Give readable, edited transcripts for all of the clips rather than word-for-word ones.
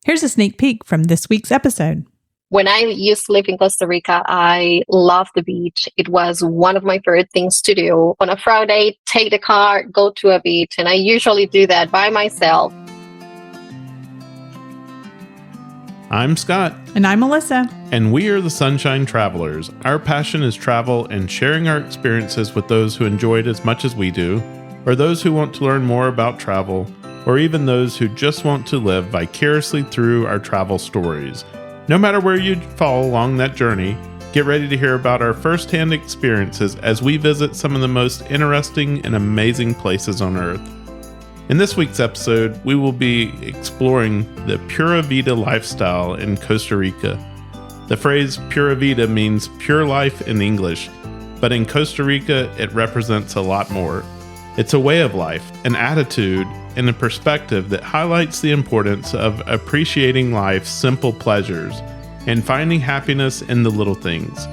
Here's a sneak peek from this week's episode. When I used to live in Costa Rica, I loved the beach. It was one of my favorite things to do. On a Friday, take the car, go to a beach, and I usually do that by myself. I'm Scott. And I'm Melissa. And we are the Sunshine Travelers. Our passion is travel and sharing our experiences with those who enjoy it as much as we do, or those who want to learn more about travel, or even those who just want to live vicariously through our travel stories. No matter where you fall along that journey, get ready to hear about our first-hand experiences as we visit some of the most interesting and amazing places on Earth. In this week's episode, we will be exploring the Pura Vida lifestyle in Costa Rica. The phrase Pura Vida means pure life in English, but in Costa Rica, it represents a lot more. It's a way of life, an attitude, and a perspective that highlights the importance of appreciating life's simple pleasures and finding happiness in the little things.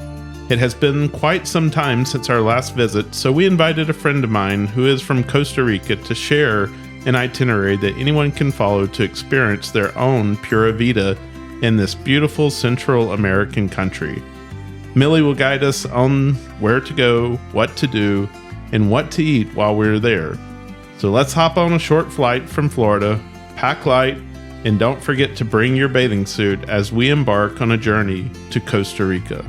It has been quite some time since our last visit, so we invited a friend of mine who is from Costa Rica to share an itinerary that anyone can follow to experience their own Pura Vida in this beautiful Central American country. Millie will guide us on where to go, what to do, and what to eat while we're there. So let's hop on a short flight from Florida, pack light, and don't forget to bring your bathing suit as we embark on a journey to Costa Rica.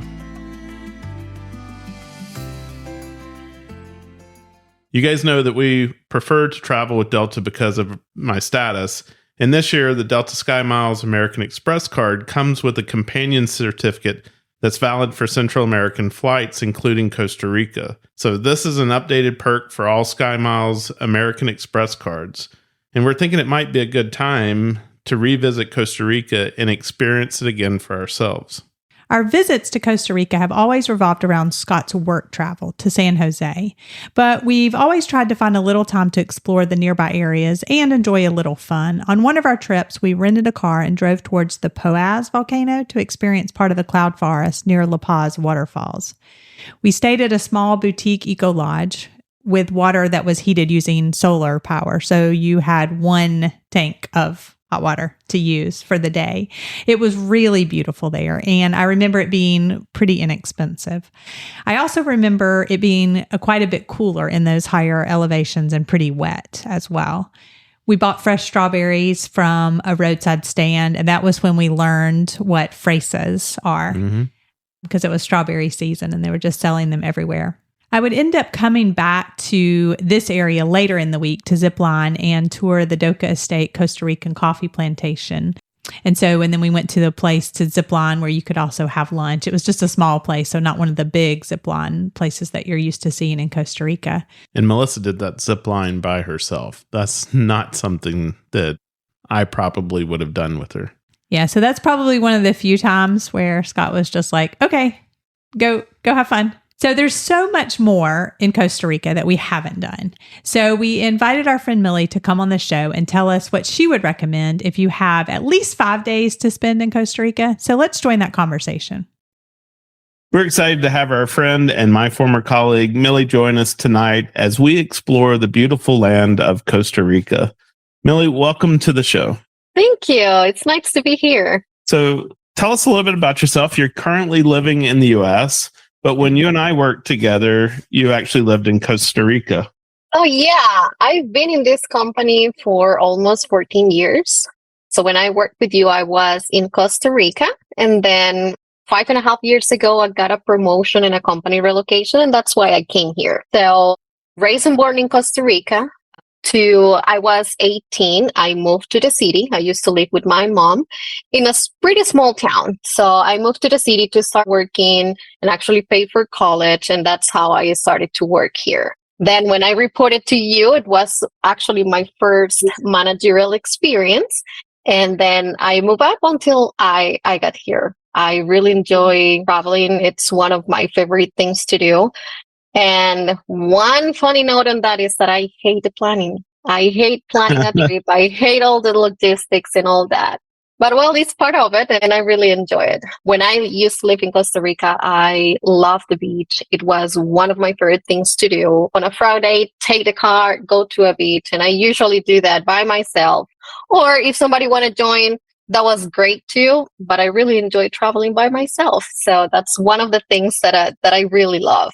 You guys know that we prefer to travel with Delta because of my status. And this year, the Delta SkyMiles American Express card comes with a companion certificate that's valid for Central American flights, including Costa Rica. So this is an updated perk for all SkyMiles American Express cards. And we're thinking it might be a good time to revisit Costa Rica and experience it again for ourselves. Our visits to Costa Rica have always revolved around Scott's work travel to San Jose, but we've always tried to find a little time to explore the nearby areas and enjoy a little fun. On one of our trips, we rented a car and drove towards the Poás volcano to experience part of the cloud forest near La Paz waterfalls. We stayed at a small boutique eco lodge with water that was heated using solar power, so you had one tank of hot water to use for the day. It was really beautiful there, and I remember it being pretty inexpensive. I also remember it being quite a bit cooler in those higher elevations and pretty wet as well. We bought fresh strawberries from a roadside stand, and that was when we learned what fresas are, because it was strawberry season and they were just selling them everywhere. I would end up coming back to this area later in the week to zipline and tour the Doca Estate Costa Rican coffee plantation. And then we went to the place to zipline where you could also have lunch. It was just a small place, so not one of the big zipline places that you're used to seeing in Costa Rica. And Melissa did that zipline by herself. That's not something that I probably would have done with her. Yeah, so that's probably one of the few times where Scott was just like, okay, go have fun. So there's so much more in Costa Rica that we haven't done. So we invited our friend Millie to come on the show and tell us what she would recommend if you have at least 5 days to spend in Costa Rica. So let's join that conversation. We're excited to have our friend and my former colleague Millie join us tonight as we explore the beautiful land of Costa Rica. Millie, welcome to the show. Thank you. It's nice to be here. So tell us a little bit about yourself. You're currently living in the U.S., but when you and I worked together, you actually lived in Costa Rica. Oh, yeah. I've been in this company for almost 14 years. So when I worked with you, I was in Costa Rica. And then 5.5 years ago, I got a promotion in a company relocation. And that's why I came here. So raised and born in Costa Rica. I was 18, I moved to the city. I used to live with my mom in a pretty small town. So I moved to the city to start working and actually pay for college. And that's how I started to work here. Then when I reported to you, it was actually my first managerial experience. And then I moved up until I got here. I really enjoy traveling. It's one of my favorite things to do. And one funny note on that is that I hate the planning. I hate planning a trip. I hate all the logistics and all that. But well, it's part of it and I really enjoy it. When I used to live in Costa Rica, I loved the beach. It was one of my favorite things to do. On a Friday, take the car, go to a beach. And I usually do that by myself. Or if somebody want to join, that was great too, but I really enjoy traveling by myself. So that's one of the things that I really love.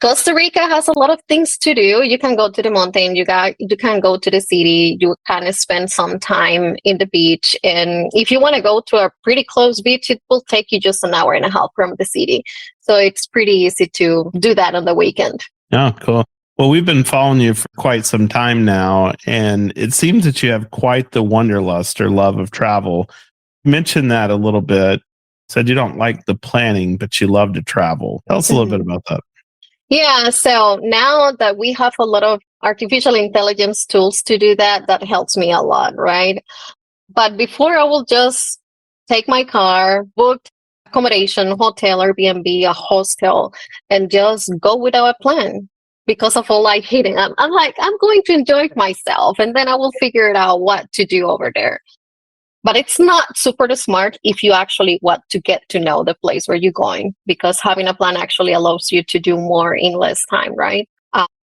Costa Rica has a lot of things to do. You can go to the mountain, you can go to the city, you kind of spend some time in the beach. And if you want to go to a pretty close beach, it will take you just an hour and a half from the city. So it's pretty easy to do that on the weekend. Oh, cool. Well, we've been following you for quite some time now, and it seems that you have quite the wanderlust or love of travel. Mention that a little bit. Said you don't like the planning, but you love to travel. Tell us a little bit about that. Yeah, so now that we have a lot of artificial intelligence tools to do that, that helps me a lot, right? But before, I will just take my car, book accommodation, hotel, Airbnb, a hostel, and just go without a plan because of all I hate it. I'm like, I'm going to enjoy myself, and then I will figure it out what to do over there. But it's not super smart if you actually want to get to know the place where you're going, because having a plan actually allows you to do more in less time, right?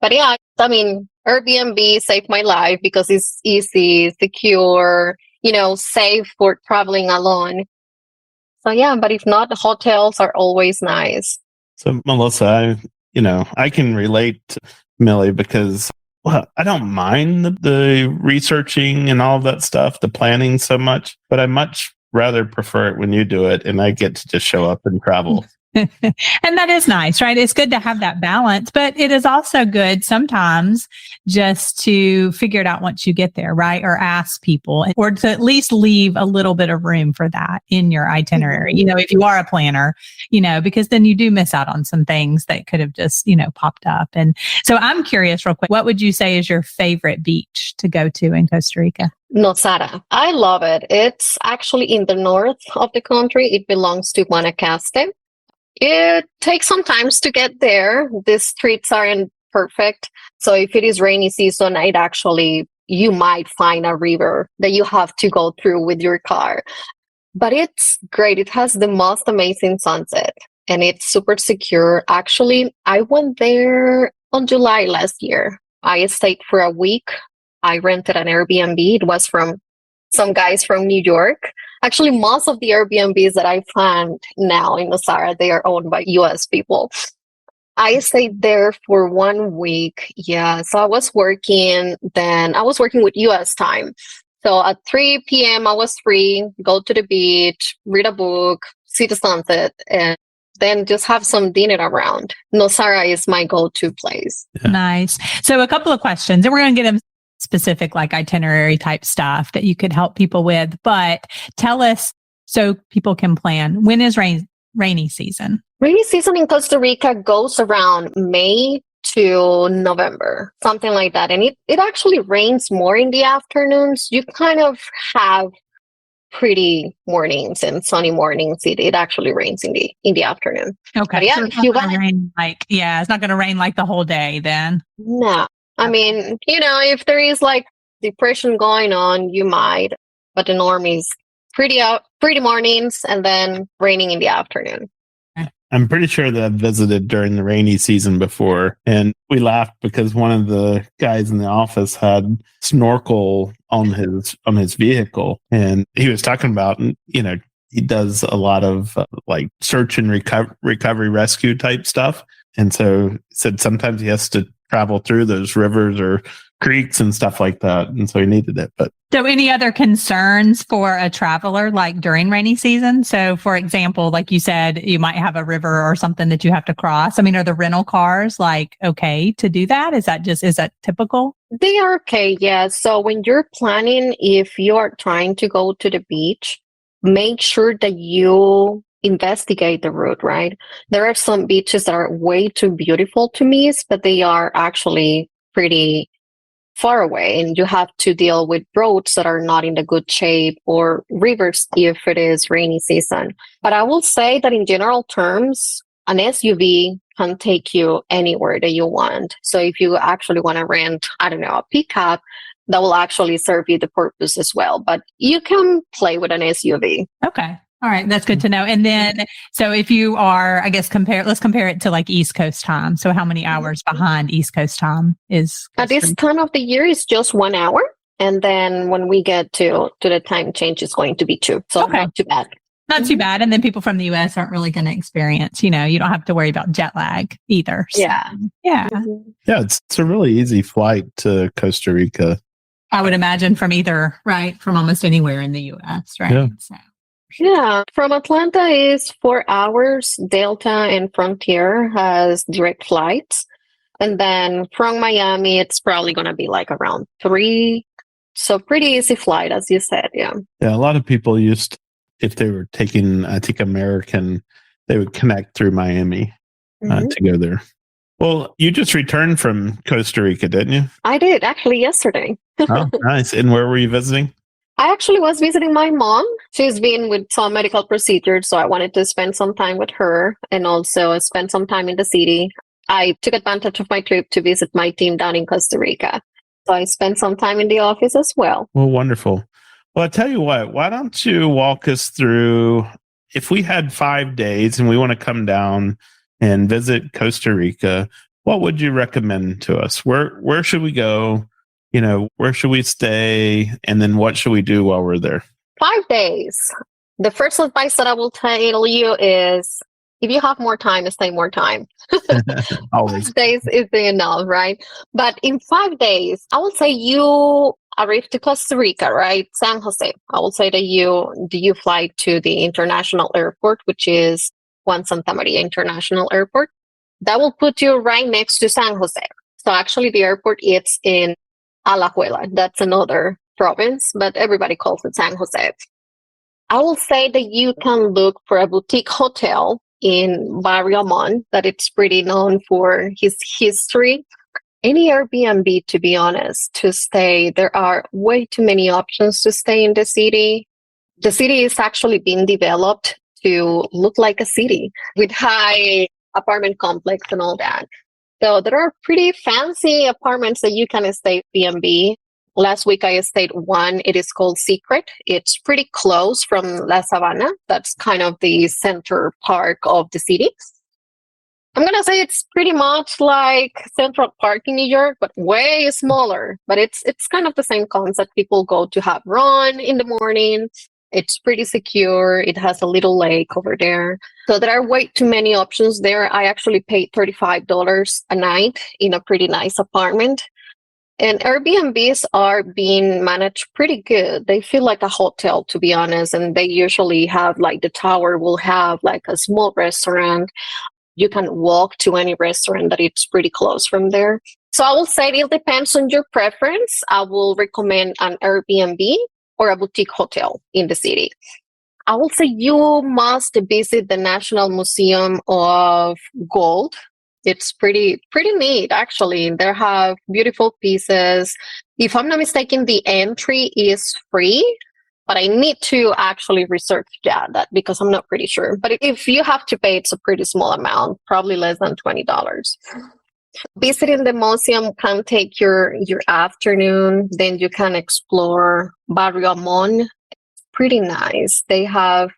But yeah, I mean, Airbnb saved my life because it's easy, secure, safe for traveling alone. So yeah, but if not, the hotels are always nice. So Melissa, I can relate to Millie because I don't mind the researching and all of that stuff, the planning so much, but I much rather prefer it when you do it and I get to just show up and travel. And that is nice, right? It's good to have that balance, but it is also good sometimes just to figure it out once you get there, right? Or ask people, or to at least leave a little bit of room for that in your itinerary, if you are a planner, because then you do miss out on some things that could have just, popped up. And so I'm curious real quick, what would you say is your favorite beach to go to in Costa Rica? Nosara. I love it. It's actually in the north of the country. It belongs to Guanacaste. It takes some time to get there. The streets aren't perfect. So if it is rainy season, you might find a river that you have to go through with your car. But it's great. It has the most amazing sunset and it's super secure. Actually, I went there on July last year. I stayed for a week. I rented an Airbnb. It was from some guys from New York. Actually, most of the Airbnbs that I found now in Nosara, they are owned by US people. I stayed there for 1 week. Yeah. So I was working with US time. So at 3 p.m. I was free, go to the beach, read a book, see the sunset, and then just have some dinner around. Nosara is my go-to place. Yeah. Nice. So a couple of questions, and we're going to get them specific like itinerary type stuff that you could help people with, but tell us so people can plan. When is rainy season? Rainy season in Costa Rica goes around May to November, something like that. And it actually rains more in the afternoons. You kind of have pretty mornings and sunny mornings. It actually rains in the afternoon. Okay. But yeah, so it's not going to rain it's not going to rain like the whole day then. No. I mean, if there is like depression going on, you might, but the norm is pretty mornings and then raining in the afternoon. I'm pretty sure that I've visited during the rainy season before, and we laughed because one of the guys in the office had snorkel on his vehicle, and he was talking about, he does a lot of like search and recovery rescue type stuff, and so he said sometimes he has to travel through those rivers or creeks and stuff like that, and so he needed it. But so any other concerns for a traveler like during rainy season? So for example, like you said, you might have a river or something that you have to cross. I mean, are the rental cars like okay to do that? Is that typical? They are okay, yeah. So when you're planning, if you are trying to go to the beach, make sure that you investigate the route, right? There are some beaches that are way too beautiful to miss, but they are actually pretty far away, and you have to deal with roads that are not in the good shape, or rivers if it is rainy season. But I will say that in general terms, an SUV can take you anywhere that you want. So if you actually want to rent, a pickup, that will actually serve you the purpose as well. But you can play with an SUV. Okay. All right. That's good to know. And then, so if you are, I guess, let's compare it to like East Coast time. So how many hours behind East Coast time is? At this time of the year, it's just 1 hour. And then when we get to the time change, it's going to be 2. So not too bad. Not too bad. And then people from the US aren't really going to experience, you don't have to worry about jet lag either. So, yeah. Yeah. Yeah. It's a really easy flight to Costa Rica. I would imagine from almost anywhere in the US, right? Yeah. So. Yeah, from Atlanta is 4 hours. Delta and Frontier has direct flights. And then from Miami, it's probably going to be like around 3. So pretty easy flight, as you said. Yeah. Yeah. A lot of people if they were taking, I think, American, they would connect through Miami to go there. Well, you just returned from Costa Rica, didn't you? I did actually yesterday. Oh, nice. And where were you visiting? I actually was visiting my mom. She's been with some medical procedures, so I wanted to spend some time with her and also spend some time in the city. I took advantage of my trip to visit my team down in Costa Rica. So I spent some time in the office as well. Well, wonderful. Well, I tell you what, why don't you walk us through, if we had 5 days and we want to come down and visit Costa Rica, what would you recommend to us? Where should we go? Where should we stay? And then what should we do while we're there? 5 days. The first advice that I will tell you is if you have more time, stay more time. Always. 5 days is enough, right? But in 5 days, I will say you arrive to Costa Rica, right? San Jose. I will say that you fly to the international airport, which is Juan Santa Maria International Airport. That will put you right next to San Jose. So actually the airport is in Alajuela. That's another province, but everybody calls it San Jose. I will say that you can look for a boutique hotel in Barrio Mon, that it's pretty known for his history. Any Airbnb, to be honest, to stay, there are way too many options to stay in the city. The city is actually being developed to look like a city with high apartment complex and all that. So there are pretty fancy apartments that you can stay B&B. Last week I stayed one. It is called Secret. It's pretty close from La Sabana. That's kind of the center park of the city. I'm going to say it's pretty much like Central Park in New York, but way smaller. But it's kind of the same concept. People go to have run in the morning. It's pretty secure. It has a little lake over there. So there are way too many options there. I actually paid $35 a night in a pretty nice apartment. And Airbnbs are being managed pretty good. They feel like a hotel, to be honest. And they usually have like the tower will have like a small restaurant. You can walk to any restaurant that it's pretty close from there. So I will say it depends on your preference. I will recommend an Airbnb or a boutique hotel in the city. I will say you must visit the National Museum of Gold. It's pretty neat, actually. They have beautiful pieces. If I'm not mistaken, the entry is free, but I need to actually research that because I'm not pretty sure. But if you have to pay, it's a pretty small amount, probably less than $20. Visiting the museum can take your afternoon. Then you can explore Barrio Mon. Pretty nice. They have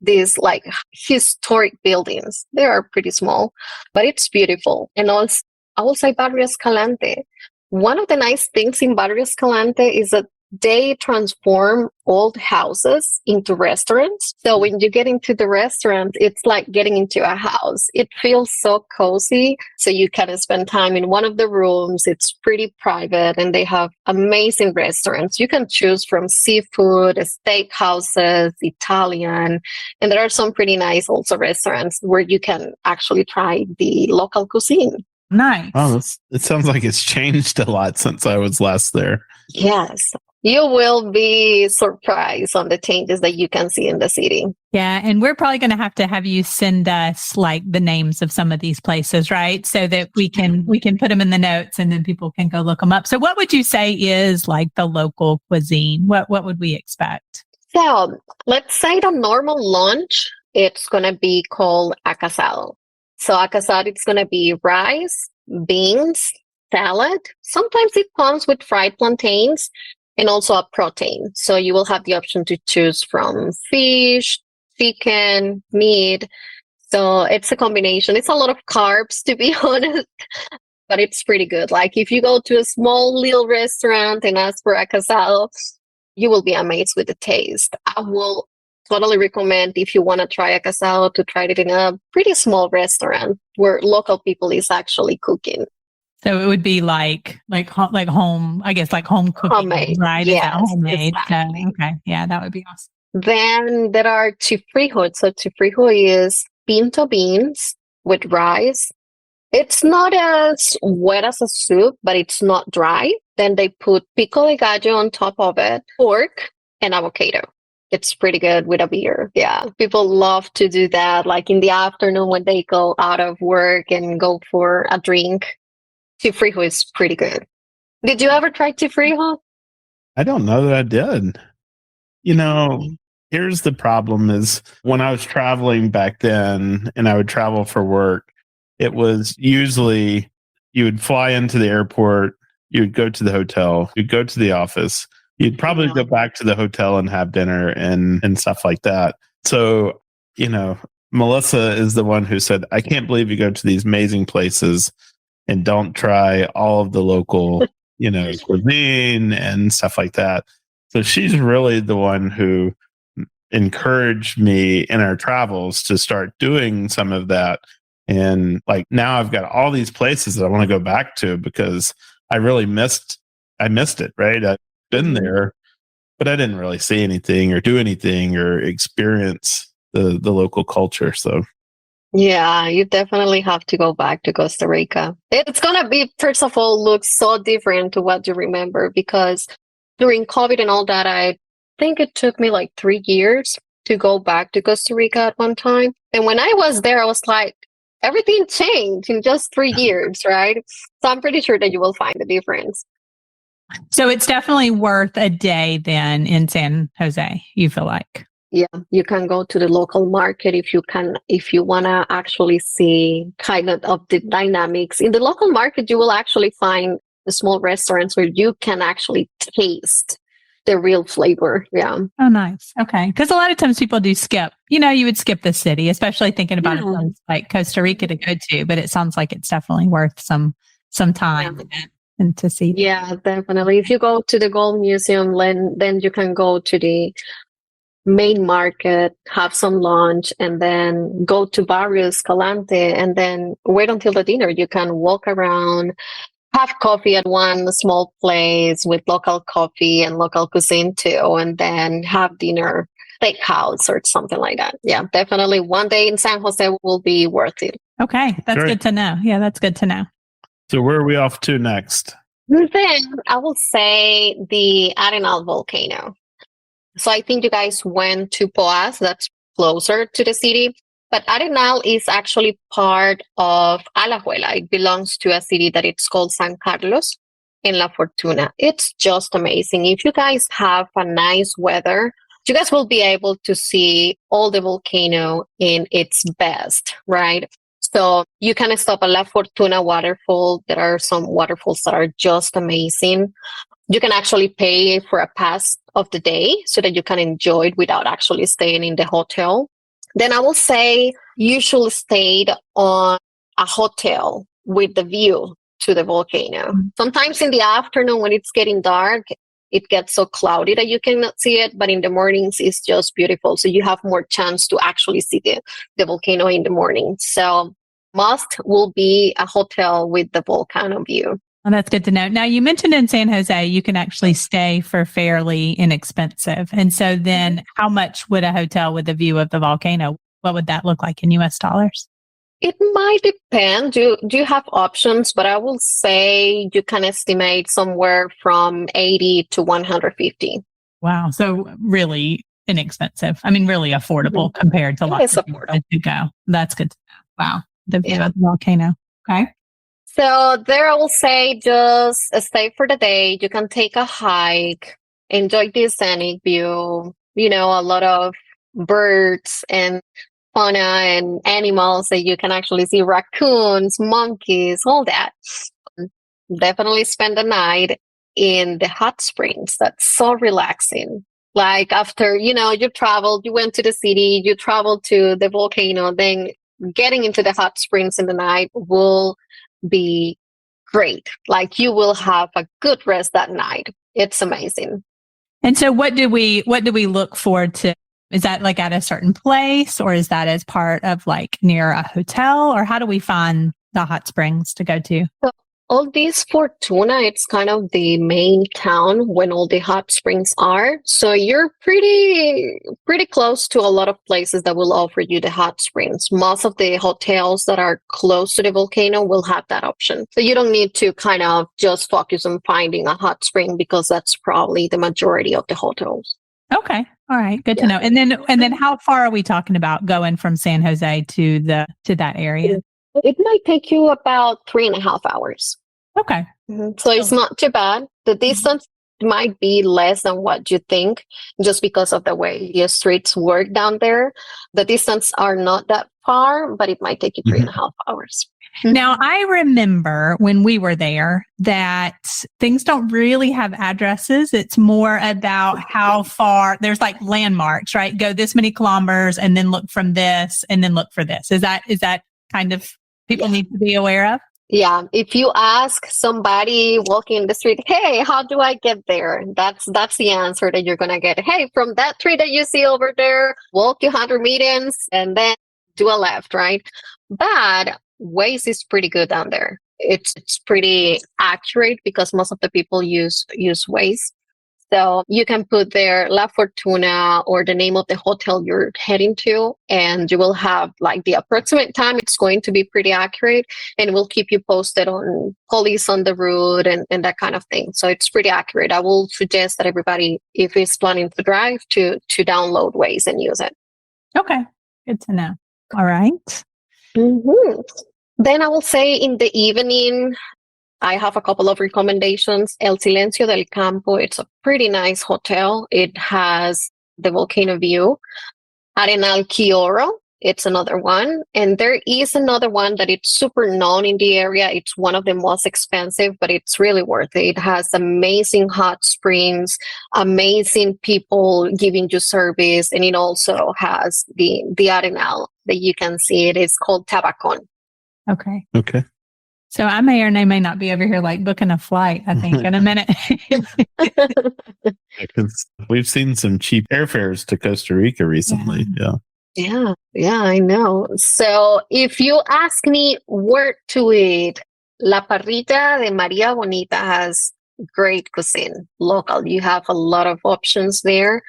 these like historic buildings. They are pretty small, but it's beautiful. And also, I will say Barrio Escalante. One of the nice things in Barrio Escalante is that they transform old houses into restaurants. So when you get into the restaurant, it's like getting into a house. It feels so cozy. So you can spend time in one of the rooms. It's pretty private and they have amazing restaurants. You can choose from seafood, steakhouses, Italian, and there are some pretty nice also restaurants where you can actually try the local cuisine. Nice. Oh, it sounds like it's changed a lot since I was last there. Yes. You will be surprised on the changes that you can see in the city. Yeah. And we're probably going to have you send us like the names of some of these places, right? So that we can put them in the notes and then people can go look them up. So what would you say is like the local cuisine? What would we expect? So let's say the normal lunch, it's going to be called acasado. So acasado, it's going to be rice, beans, salad. Sometimes it comes with fried plantains. And also a protein. So you will have the option to choose from fish, chicken, meat. So it's a combination. It's a lot of carbs, to be honest. but it's pretty good. Like if you go to a small little restaurant and ask for a casado, you will be amazed with the taste. I will totally recommend if you want to try a casado to try it in a pretty small restaurant where local people is actually cooking. So it would be like home, I guess, like home cooking, Homemade, right? yes, Is that homemade? exactly. So, okay. Yeah, that would be awesome. Then there are chifrijo. So chifrijo is pinto beans with rice. It's not as wet as a soup, but it's not dry. Then they put pico de gallo on top of it, pork, and avocado. It's pretty good with a beer. Yeah. People love to do that, like in the afternoon when they go out of work and go for a drink. Chifrijo is pretty good. Did you ever try chifrijo? I don't know that I did. You know, here's the problem is when I was traveling back then and I would travel for work, it was usually you would fly into the airport, you would go to the hotel, you'd go to the office, you'd probably go back to the hotel and have dinner and stuff like that. So, you know, Melissa is the one who said, I can't believe you go to these amazing places and don't try all of the local, cuisine and stuff like that. So she's really the one who encouraged me in our travels to start doing some of that. And like now I've got all these places that I want to go back to because I missed it, right? I've been there, but I didn't really see anything or do anything or experience the local culture. So yeah, you definitely have to go back to Costa Rica. It's going to be, first of all, look so different to what you remember because during COVID and all that, I think it took me like 3 years to go back to Costa Rica at one time. And when I was there, I was like, everything changed in just 3 years, right? So I'm pretty sure that you will find the difference. So it's definitely worth a day then in San Jose, you feel like? Yeah, you can go to the local market if you want to actually see kind of the dynamics. In the local market, you will actually find the small restaurants where you can actually taste the real flavor. Yeah. Oh, nice. Okay. Because a lot of times people do skip, you would skip the city, especially thinking about a place like Costa Rica to go to, but it sounds like it's definitely worth some time and to see. Yeah, definitely. If you go to the Gold Museum, then you can go to the main market, have some lunch, and then go to Barrio Escalante, and then wait until the dinner. You can walk around, have coffee at one small place with local coffee and local cuisine too, and then have dinner, steakhouse or something like that. Yeah, definitely one day in San Jose will be worth it. Okay, that's good to know. Yeah, that's good to know. So where are we off to next? Then I will say the Arenal volcano. So I think you guys went to Poas, that's closer to the city. But Arenal is actually part of Alajuela. It belongs to a city that it's called San Carlos in La Fortuna. It's just amazing. If you guys have a nice weather, you guys will be able to see all the volcano in its best, right? So you can stop at La Fortuna waterfall. There are some waterfalls that are just amazing. You can actually pay for a pass of the day so that you can enjoy it without actually staying in the hotel. Then I will say you should stay on a hotel with the view to the volcano. Sometimes in the afternoon when it's getting dark, it gets so cloudy that you cannot see it, but in the mornings it's just beautiful. So you have more chance to actually see the volcano in the morning. So must will be a hotel with the volcano view. Well, that's good to know. Now, you mentioned in San Jose, you can actually stay for fairly inexpensive. And so then how much would a hotel with a view of the volcano, what would that look like in US dollars? It might depend. Do you have options? But I will say you can estimate somewhere from 80 to 150. Wow. So really inexpensive. I mean, really affordable compared to lots of people to go. That's good to know. Wow. The view of the volcano. Okay. So there I will say just stay for the day. You can take a hike, enjoy the scenic view, a lot of birds and fauna and animals that you can actually see, raccoons, monkeys, all that. Definitely spend the night in the hot springs. That's so relaxing. Like after, you traveled, you went to the city, you traveled to the volcano, then getting into the hot springs in the night will be great. Like you will have a good rest that night. It's amazing. And so what do we look forward to? Is that like at a certain place, or is that as part of like near a hotel, or how do we find the hot springs to go to? So all this Fortuna, it's kind of the main town when all the hot springs are. So you're pretty close to a lot of places that will offer you the hot springs. Most of the hotels that are close to the volcano will have that option. So you don't need to kind of just focus on finding a hot spring because that's probably the majority of the hotels. Okay. All right. Good to know. And then how far are we talking about going from San Jose to that area? It might take you about 3.5 hours. Okay. So it's not too bad. The distance might be less than what you think just because of the way your streets work down there. The distance are not that far, but it might take you 3.5 hours. Now, I remember when we were there that things don't really have addresses. It's more about how far there's like landmarks, right? Go this many kilometers and then look from this and then look for this. Is that kind of people need to be aware of? Yeah. If you ask somebody walking in the street, hey, how do I get there? That's the answer that you're going to get. Hey, from that tree that you see over there, walk 100 meters and then do a left, right? But Waze is pretty good down there. It's pretty accurate because most of the people use Waze. So you can put there La Fortuna or the name of the hotel you're heading to, and you will have like the approximate time. It's going to be pretty accurate, and we'll keep you posted on police on the route and that kind of thing. So it's pretty accurate. I will suggest that everybody, if is planning to drive, to download Waze and use it. Okay. Good to know. All right. Then I will say in the evening, I have a couple of recommendations. El Silencio del Campo, it's a pretty nice hotel. It has the volcano view. Arenal Quioro, it's another one. And there is another one that it's super known in the area. It's one of the most expensive, but it's really worth it. It has amazing hot springs, amazing people giving you service, and it also has the Arenal that you can see. It is called Tabacon. Okay. So I may or may not be over here like booking a flight, I think, in a minute. Because we've seen some cheap airfares to Costa Rica recently. Yeah, I know. So if you ask me where to eat, La Parrilla de Maria Bonita has great cuisine, local. You have a lot of options there.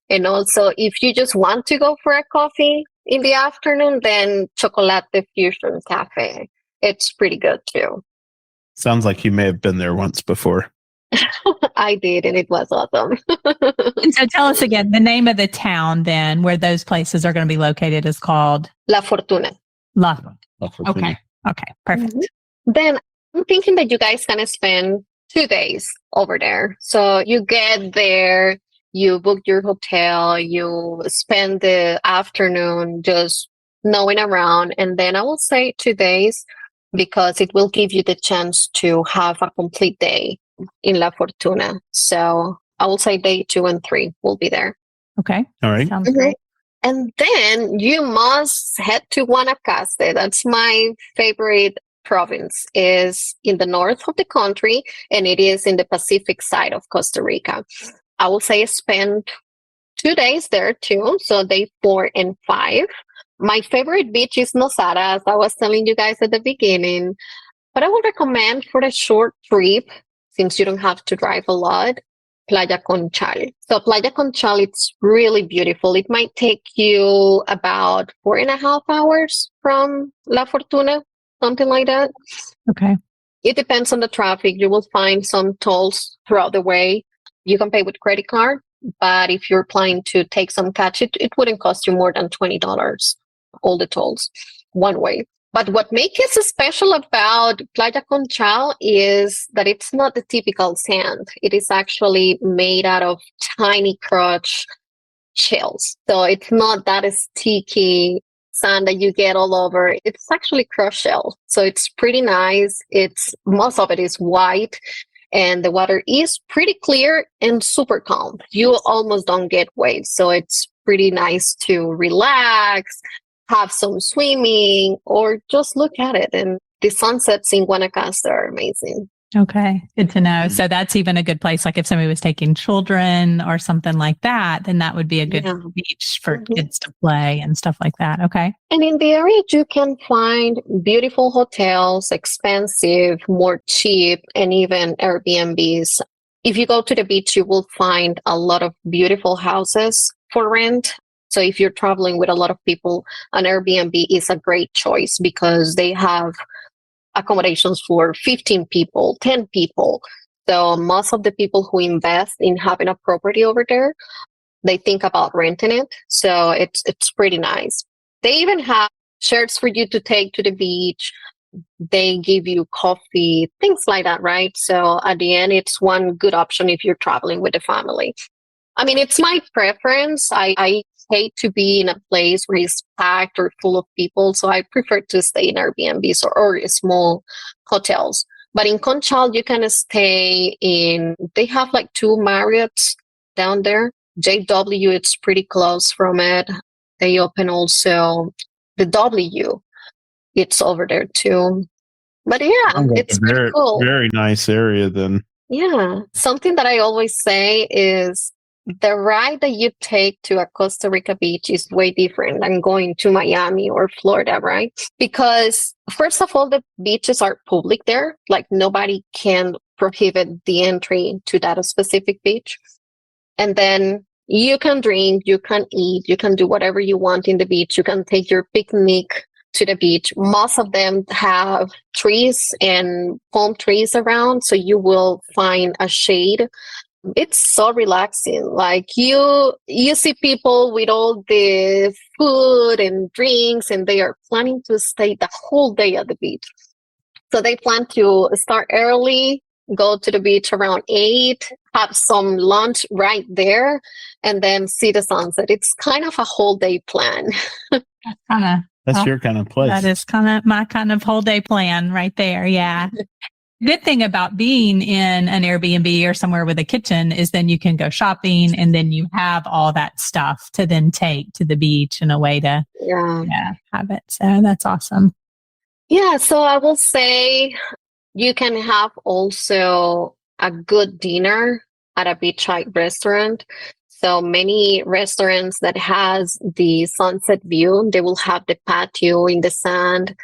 And also, if you just want to go for a coffee in the afternoon, then Chocolate Fusion Cafe. It's pretty good too. Sounds like you may have been there once before. I did, and it was awesome. And so tell us again, the name of the town then where those places are going to be located is called? La Fortuna. La Fortuna. Okay, perfect. Then I'm thinking that you guys can spend 2 days over there. So you get there, you book your hotel, you spend the afternoon just knowing around, and then I will say 2 days because it will give you the chance to have a complete day in La Fortuna. So I will say day 2 and 3 will be there. Okay. All right. Sounds great. And then you must head to Guanacaste. That's my favorite province. Is in the north of the country, and it is in the Pacific side of Costa Rica. I will say spend 2 days there too. So day 4 and 5. My favorite beach is Nosara, as I was telling you guys at the beginning. But I would recommend for a short trip, since you don't have to drive a lot, Playa Conchal. So Playa Conchal, it's really beautiful. It might take you about 4.5 hours from La Fortuna, something like that. Okay. It depends on the traffic. You will find some tolls throughout the way. You can pay with credit card, but if you're planning to take some cash, it wouldn't cost you more than $20, all the tolls, one way. But what makes it special about Playa Conchal is that it's not the typical sand. It is actually made out of tiny crushed shells. So it's not that sticky sand that you get all over. It's actually crushed shell. So it's pretty nice. Most of it is white, and the water is pretty clear and super calm. You almost don't get waves. So it's pretty nice to relax, have some swimming, or just look at it. And the sunsets in Guanacaste are amazing. Okay. Good to know. So that's even a good place. Like if somebody was taking children or something like that, then that would be a good beach for kids to play and stuff like that. Okay. And in the area, you can find beautiful hotels, expensive, more cheap, and even Airbnbs. If you go to the beach, you will find a lot of beautiful houses for rent. So if you're traveling with a lot of people, an Airbnb is a great choice because they have accommodations for 15 people, 10 people. So most of the people who invest in having a property over there, they think about renting it. So it's pretty nice. They even have shirts for you to take to the beach. They give you coffee, things like that, right? So at the end, it's one good option if you're traveling with a family. I mean, it's my preference. I hate to be in a place where it's packed or full of people. So I prefer to stay in Airbnbs or small hotels. But in Conchal, you can stay in, they have like 2 Marriotts down there. JW, it's pretty close from it. They open also the W. It's over there too. But yeah, it's pretty cool. Very nice area then. Yeah. Something that I always say is the ride that you take to a Costa Rica beach is way different than going to Miami or Florida, right? Because first of all, the beaches are public there. Like nobody can prohibit the entry to that specific beach. And then you can drink, you can eat, you can do whatever you want in the beach. You can take your picnic to the beach. Most of them have trees and palm trees around, so you will find a shade. It's so relaxing. Like you see people with all the food and drinks, and they are planning to stay the whole day at the beach. So they plan to start early, go to the beach around 8, have some lunch right there, and then see the sunset. It's kind of a whole day plan. That's your kind of place. That is kind of my kind of whole day plan right there. Yeah. Good thing about being in an Airbnb or somewhere with a kitchen is then you can go shopping and then you have all that stuff to then take to the beach in a way to have it. So that's awesome. Yeah. So I will say you can have also a good dinner at a beachside restaurant. So many restaurants that has the sunset view, they will have the patio in the sand.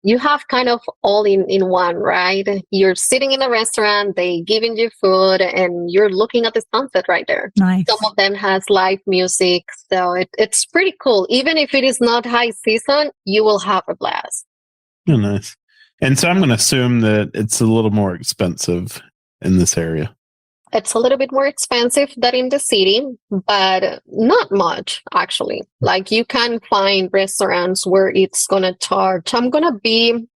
You have kind of all in one, right? You're sitting in a restaurant, they giving you food, and you're looking at the sunset right there. Nice. Some of them has live music, so it's pretty cool. Even if it is not high season, you will have a blast. Oh, nice. And so I'm going to assume that it's a little more expensive in this area. It's a little bit more expensive than in the city, but not much, actually. Like you can find restaurants where it's going to charge. I'm going to be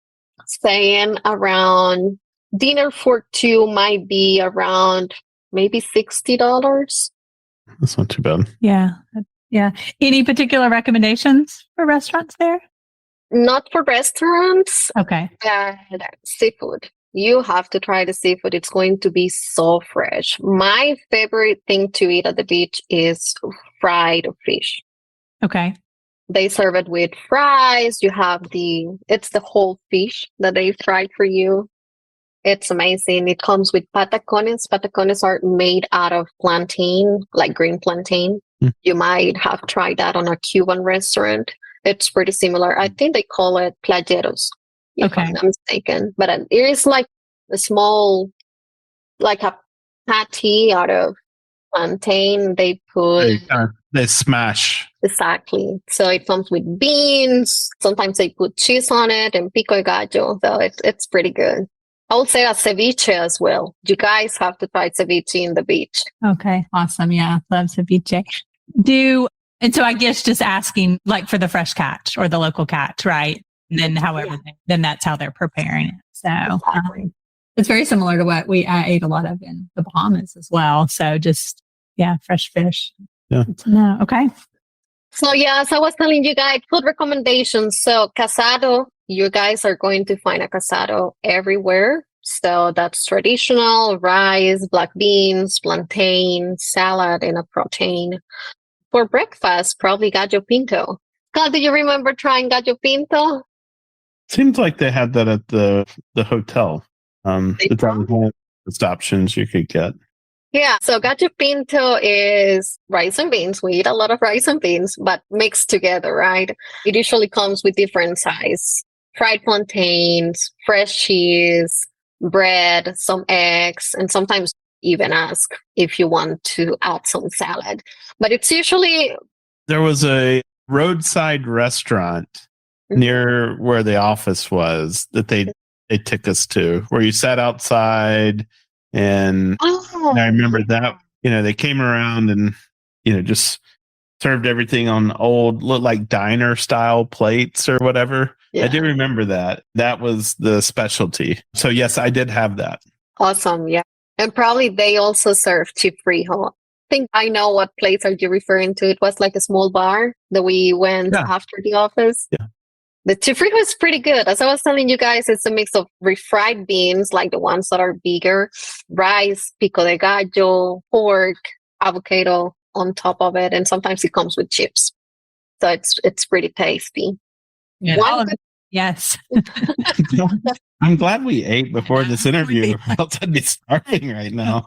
saying around dinner for 2 might be around maybe $60. That's not too bad. Yeah. Yeah. Any particular recommendations for restaurants there? Not for restaurants. Okay. Seafood. You have to try the seafood. It's going to be so fresh. My favorite thing to eat at the beach is fried fish. Okay. They serve it with fries. You have it's the whole fish that they fried for you. It's amazing. It comes with patacones. Patacones are made out of plantain, like green plantain. You might have tried that on a Cuban restaurant. It's pretty similar. I think they call it playeros, if I'm not mistaken. But it is like a small, like a patty out of plantain. They smash. Exactly. So it comes with beans. Sometimes they put cheese on it and pico de gallo. So it's pretty good. I would say a ceviche as well. You guys have to try ceviche in the beach. Okay. Awesome. Yeah. Love ceviche. And so I guess just asking like for the fresh catch or the local catch, right? And then then that's how they're preparing it. So it's very similar to what I ate a lot of in the Bahamas as well. So just, fresh fish. Yeah. Good to know. Okay. So as I was telling you guys, food recommendations. So casado, you guys are going to find a casado everywhere. So that's traditional rice, black beans, plantain, salad, and a protein. For breakfast, probably gallo pinto. God, do you remember trying gallo pinto? Seems like they had that at the hotel. It's one of the options you could get. Yeah, so gato pinto is rice and beans. We eat a lot of rice and beans, but mixed together, right? It usually comes with different size. Fried plantains, fresh cheese, bread, some eggs, and sometimes even ask if you want to add some salad. But it's usually... There was a roadside restaurant near where the office was that they took us to, where you sat outside. And I remember that, they came around and, just served everything on old, looked like diner style plates or whatever. Yeah. I do remember that. That was the specialty. So yes, I did have that. Awesome. Yeah. And probably they also serve chifrijo. I think I know what place are you referring to. It was like a small bar that we went after the office. Yeah. The chifrijo is pretty good. As I was telling you guys, it's a mix of refried beans, like the ones that are bigger, rice, pico de gallo, pork, avocado on top of it, and sometimes it comes with chips. So it's pretty tasty. Yeah, yes. I'm glad we ate before this interview, or else I'd be starving right now.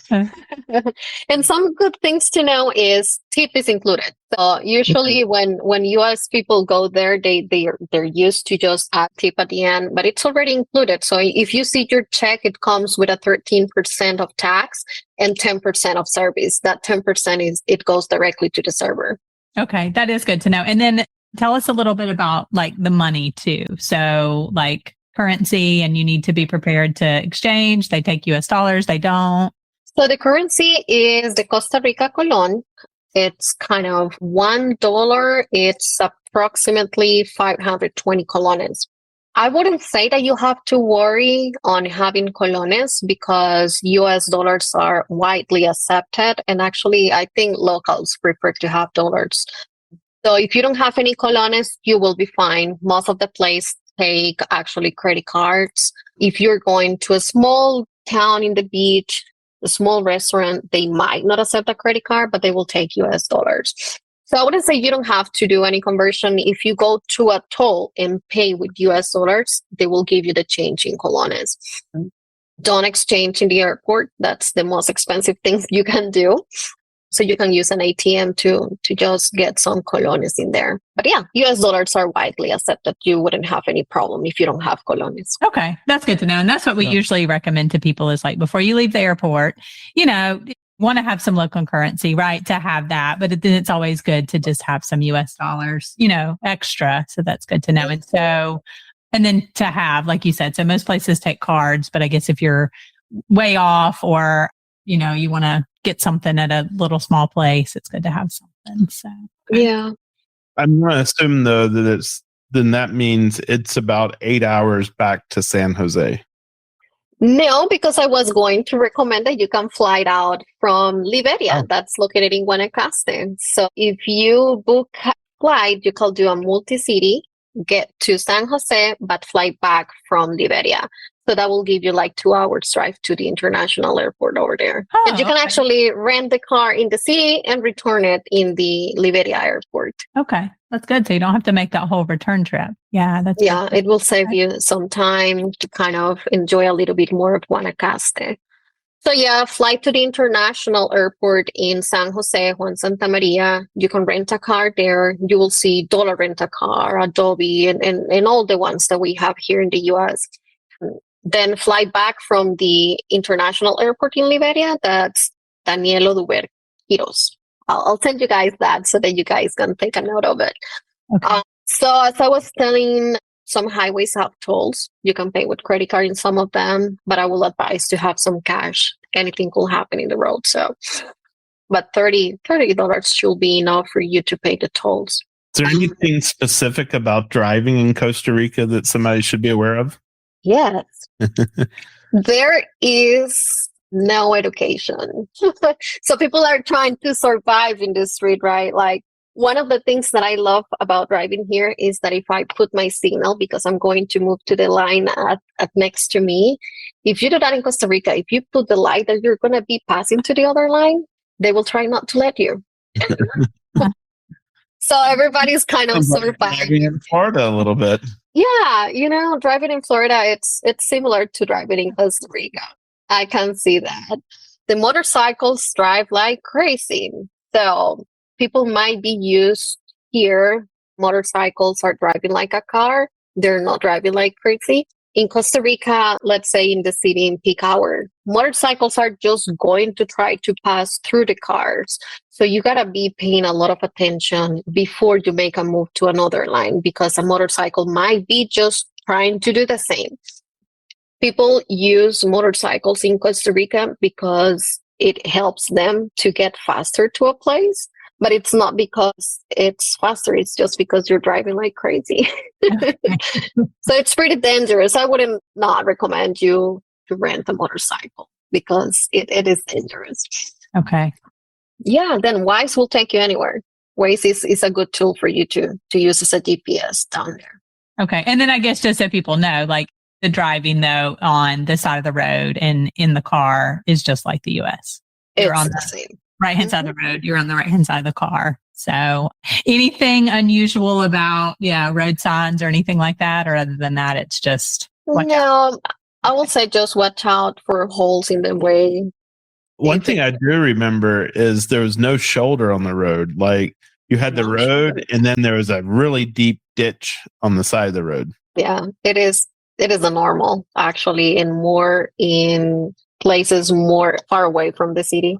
And some good things to know is tip is included. So usually when US people go there, they're used to just add tip at the end, but it's already included. So if you see your check, it comes with a 13% of tax and 10% of service. That 10% it goes directly to the server. Okay, that is good to know. And then tell us a little bit about like the money too. So like currency, and you need to be prepared to exchange. They take US dollars, they don't. So the currency is the Costa Rica colon. It's kind of $1. It's approximately 520 colones. I wouldn't say that you have to worry on having colones because US dollars are widely accepted. And actually, I think locals prefer to have dollars. So if you don't have any colones, you will be fine. Most of the place take actually credit cards. If you're going to a small town in the beach, a small restaurant, they might not accept a credit card, but they will take US dollars. So I wouldn't say you don't have to do any conversion. If you go to a toll and pay with US dollars, they will give you the change in colones. Don't exchange in the airport. That's the most expensive thing you can do. So you can use an ATM to just get some colones in there. But yeah, US dollars are widely accepted. You wouldn't have any problem if you don't have colones. Okay, that's good to know. And that's what we usually recommend to people is like before you leave the airport, want to have some local currency, right? To have that. But then it's always good to just have some US dollars, extra. So that's good to know. And then to have, like you said, so most places take cards, but I guess if you're way off or you want to get something at a little small place, it's good to have something. So yeah, I'm going to assume though then that means it's about 8 hours back to San Jose. No, because I was going to recommend that you can fly out from Liberia. That's located in Guanacaste. So if you book a flight, you can do a multi-city, get to San Jose, but fly back from Liberia. So that will give you like 2 hours drive to the international airport over there. And you can actually rent the car in the city and return it in the Liberia airport. Okay, that's good. So you don't have to make that whole return trip. Yeah, that's good. It will save you some time to kind of enjoy a little bit more of Guanacaste. So yeah, fly to the international airport in San Jose, Juan Santa Maria. You can rent a car there. You will see Dollar Rent a Car, Adobe, and all the ones that we have here in the US. Then fly back from the international airport in Liberia. That's Daniel Oduber Quiros. I'll send you guys that so that you guys can take a note of it. Okay. So as I was telling, some highways have tolls. You can pay with credit card in some of them, but I will advise to have some cash. Anything could happen in the road. So, but $30 should be enough for you to pay the tolls. Is there anything specific about driving in Costa Rica that somebody should be aware of? Yes. There is no education. So people are trying to survive in the street, right? Like one of the things that I love about driving here is that if I put my signal, because I'm going to move to the line at next to me, if you do that in Costa Rica, if you put the light that you're going to be passing to the other line, they will try not to let you. So everybody's kind of surviving. In Florida a little bit. Yeah, driving in Florida, it's similar to driving in Costa Rica. I can see that. The motorcycles drive like crazy. So people might be used here. Motorcycles are driving like a car. They're not driving like crazy. In Costa Rica, let's say in the city in peak hour, motorcycles are just going to try to pass through the cars. So you gotta be paying a lot of attention before you make a move to another line because a motorcycle might be just trying to do the same. People use motorcycles in Costa Rica because it helps them to get faster to a place, but it's not because it's faster. It's just because you're driving like crazy. So it's pretty dangerous. I wouldn't not recommend you to rent a motorcycle because it is dangerous. Okay. Yeah, then Wise will take you anywhere. Waze is a good tool for you to use as a GPS down there. Okay. And then I guess just so people know, like the driving though on the side of the road and in the car is just like the US. You're It's on the the same. right-hand side of the road. You're on the right-hand side of the car. So anything unusual about, road signs or anything like that? Or other than that, it's just watch out. No, I will say just watch out for holes in the way. One thing I do remember is there was no shoulder on the road. Like you had the No road shoulder. and then there was a really deep ditch on the side of the road. Yeah, it is. It is a normal actually, and more in places more far away from the city.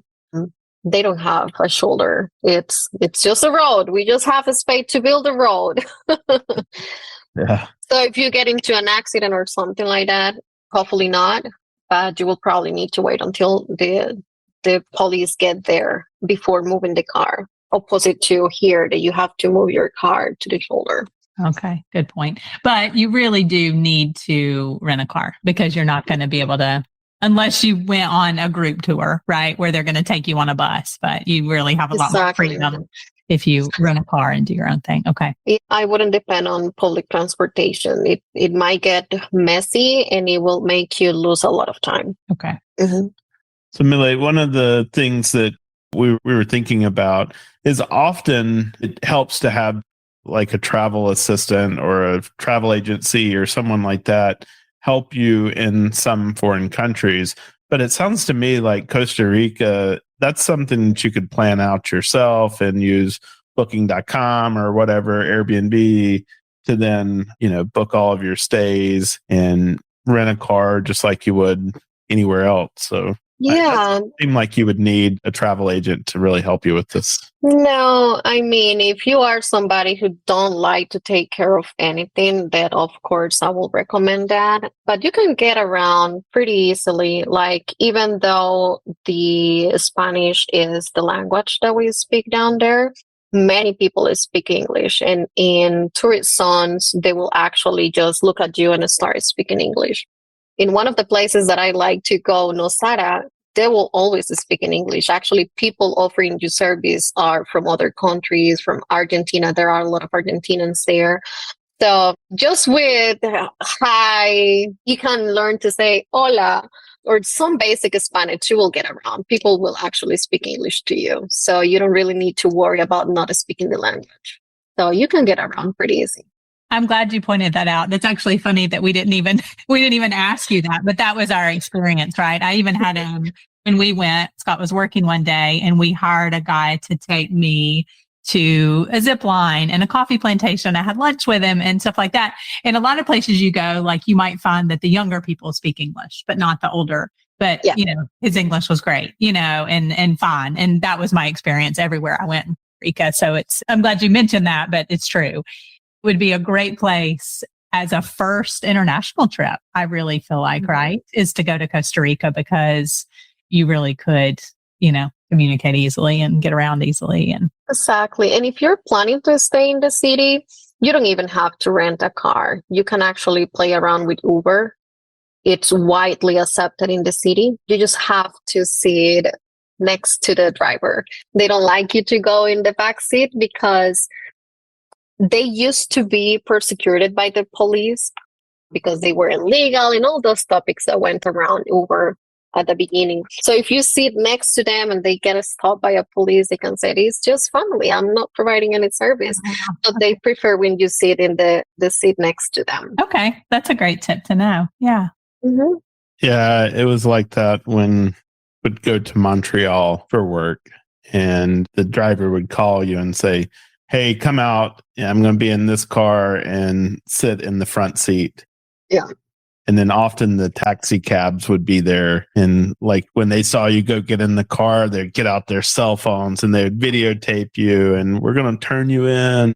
They don't have a shoulder. It's just a road. We just have a space to build a road. Yeah. So if you get into an accident or something like that, hopefully not, but you will probably need to wait until the police get there before moving the car. Opposite to here that you have to move your car to the shoulder. Okay, good point. But you really do need to rent a car because you're not going to be able to, unless you went on a group tour, right, where they're going to take you on a bus. But you really have a lot more freedom if you rent a car and do your own thing. Okay. I wouldn't depend on public transportation. It might get messy and it will make you lose a lot of time. Okay. Mm-hmm. So, Millie, one of the things that we were thinking about is often it helps to have like a travel assistant or a travel agency or someone like that help you in some foreign countries. But it sounds to me like Costa Rica, that's something that you could plan out yourself and use booking.com or whatever, Airbnb, to then, book all of your stays and rent a car just like you would anywhere else. So yeah, it seemed like you would need a travel agent to really help you with this. No, I mean, if you are somebody who don't like to take care of anything, then of course I will recommend that. But you can get around pretty easily. Like, even though the Spanish is the language that we speak down there, many people speak English. And in tourist zones, they will actually just look at you and start speaking English. In one of the places that I like to go, Nosara, they will always speak in English. Actually, people offering you service are from other countries, from Argentina. There are a lot of Argentinians there. So just with hi, you can learn to say hola or some basic Spanish, you will get around. People will actually speak English to you. So you don't really need to worry about not speaking the language. So you can get around pretty easy. I'm glad you pointed that out. That's actually funny that we didn't even ask you that, but that was our experience, right? I even had when we went, Scott was working one day and we hired a guy to take me to a zip line and a coffee plantation. I had lunch with him and stuff like that. And a lot of places you go, like you might find that the younger people speak English, but not the older. But, his English was great, and fine. And that was my experience everywhere I went in Rica. So I'm glad you mentioned that, but it's true. Would be a great place as a first international trip. I really feel like, right, is to go to Costa Rica because you really could, communicate easily and get around easily. And exactly. And if you're planning to stay in the city, you don't even have to rent a car. You can actually play around with Uber. It's widely accepted in the city. You just have to sit next to the driver. They don't like you to go in the back seat because they used to be persecuted by the police because they were illegal and all those topics that went around Uber. at the beginning. So if you sit next to them and they get stopped by a police, they can say, it's just family. I'm not providing any service. So they prefer when you sit in the seat next to them. Okay. That's a great tip to know. Yeah. Mm-hmm. Yeah, it was like that when would go to Montreal for work and the driver would call you and say, hey, come out. I'm going to be in this car and sit in the front seat. Yeah. And then often the taxi cabs would be there. And like when they saw you go get in the car, they'd get out their cell phones and they'd videotape you and we're going to turn you in,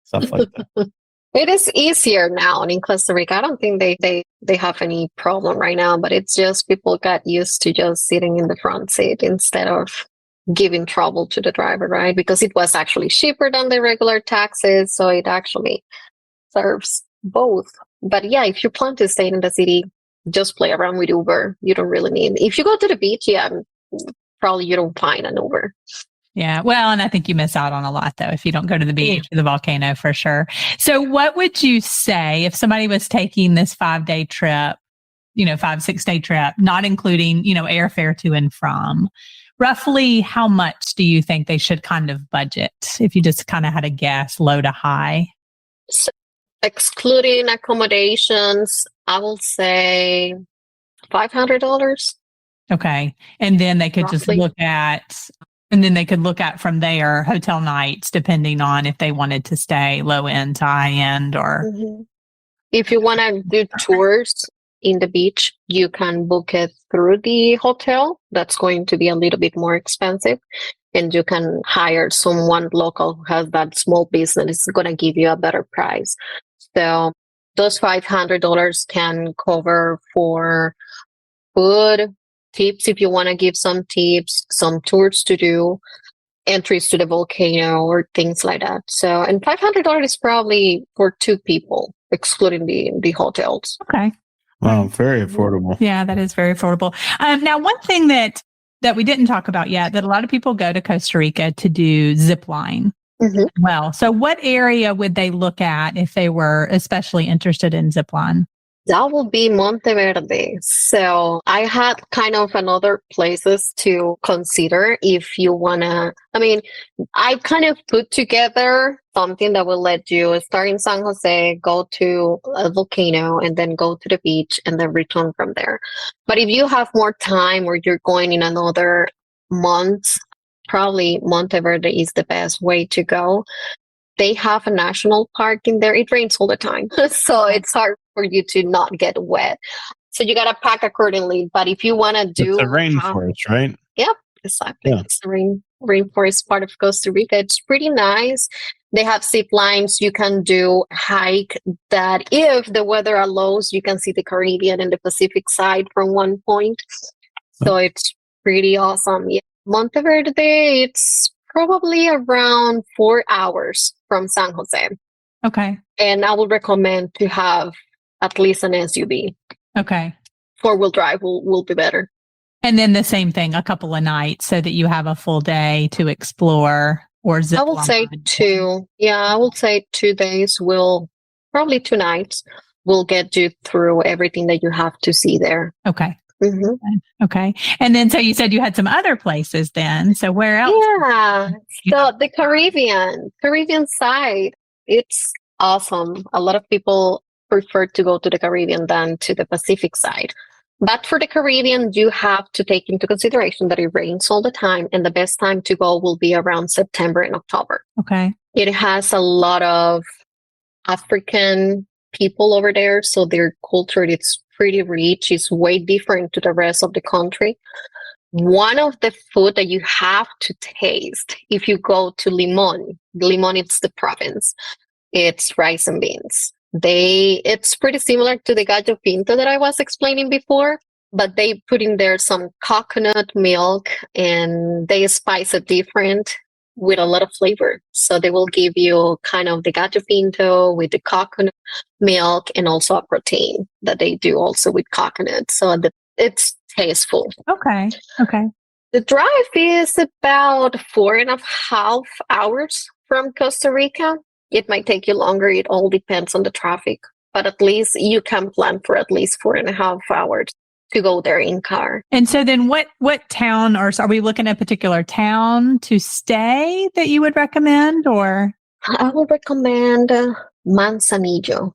stuff like that. It is easier now in Costa Rica. I don't think they have any problem right now, but it's just people got used to just sitting in the front seat instead of giving trouble to the driver, right? Because it was actually cheaper than the regular taxis. So it actually serves both. But yeah, if you plan to stay in the city, just play around with Uber. You don't really need. If you go to the beach, yeah, probably you don't find an Uber. Yeah. Well, and I think you miss out on a lot though if you don't go to the beach or the volcano for sure. So what would you say if somebody was taking this 5-day trip, 5-6 day trip, not including, airfare to and from? Roughly how much do you think they should kind of budget if you just kind of had a guess, low to high? So, excluding accommodations, I will say $500. Okay. And then they could roughly. Just look at, and then they could look at from there hotel nights, depending on if they wanted to stay low end to high end or. Mm-hmm. If you want to do tours in the beach, you can book it through the hotel. That's going to be a little bit more expensive. And you can hire someone local who has that small business. It's going to give you a better price. So those $500 can cover for food, tips if you want to give some tips, some tours to do, entries to the volcano or things like that. So, and $500 is probably for 2 people, excluding the hotels. Okay. Wow, very affordable. Yeah, that is very affordable. Now, one thing that we didn't talk about yet, that a lot of people go to Costa Rica to do zip line. Mm-hmm. Well, so what area would they look at if they were especially interested in zip line? That will be Monteverde. So I had kind of another places to consider if you want to. I mean, I kind of put together something that will let you start in San Jose, go to a volcano, and then go to the beach and then return from there. But if you have more time or you're going in another month, probably Monteverde is the best way to go. They have a national park in there. It rains all the time, so it's hard for you to not get wet. So you got to pack accordingly. But if you want to do... It's a rainforest, right? Yep, exactly. Yeah. It's the rainforest part of Costa Rica. It's pretty nice. They have zip lines. You can do hike that if the weather allows, you can see the Caribbean and the Pacific side from one point. So it's pretty awesome. Yeah. Monteverde, it's probably around 4 hours from San Jose. Okay. And I would recommend to have at least an SUV. Okay. 4-wheel drive will be better. And then the same thing, a couple of nights so that you have a full day to explore or zip line. I will say 2. Yeah, I will say 2 days probably 2 nights will get you through everything that you have to see there. Okay. Mm-hmm. Okay. And then, so you said you had some other places then. So where else? Yeah. So the Caribbean side, it's awesome. A lot of people prefer to go to the Caribbean than to the Pacific side. But for the Caribbean, you have to take into consideration that it rains all the time. And the best time to go will be around September and October. Okay. It has a lot of African people over there. So their culture, it's pretty rich. It's way different to the rest of the country. One of the food that you have to taste if you go to Limon, it's the province. It's rice and beans. It's pretty similar to the gallo pinto that I was explaining before, but they put in there some coconut milk and they spice it different with a lot of flavor. So they will give you kind of the gallo pinto with the coconut milk and also a protein that they do also with coconut. So it's tasteful. Okay. The drive is about 4.5 hours from Costa Rica. It might take you longer. It all depends on the traffic, but at least you can plan for at least 4.5 hours. to go there in car. And so then what town, or are we looking at a particular town to stay that you would recommend, or? I would recommend Manzanillo.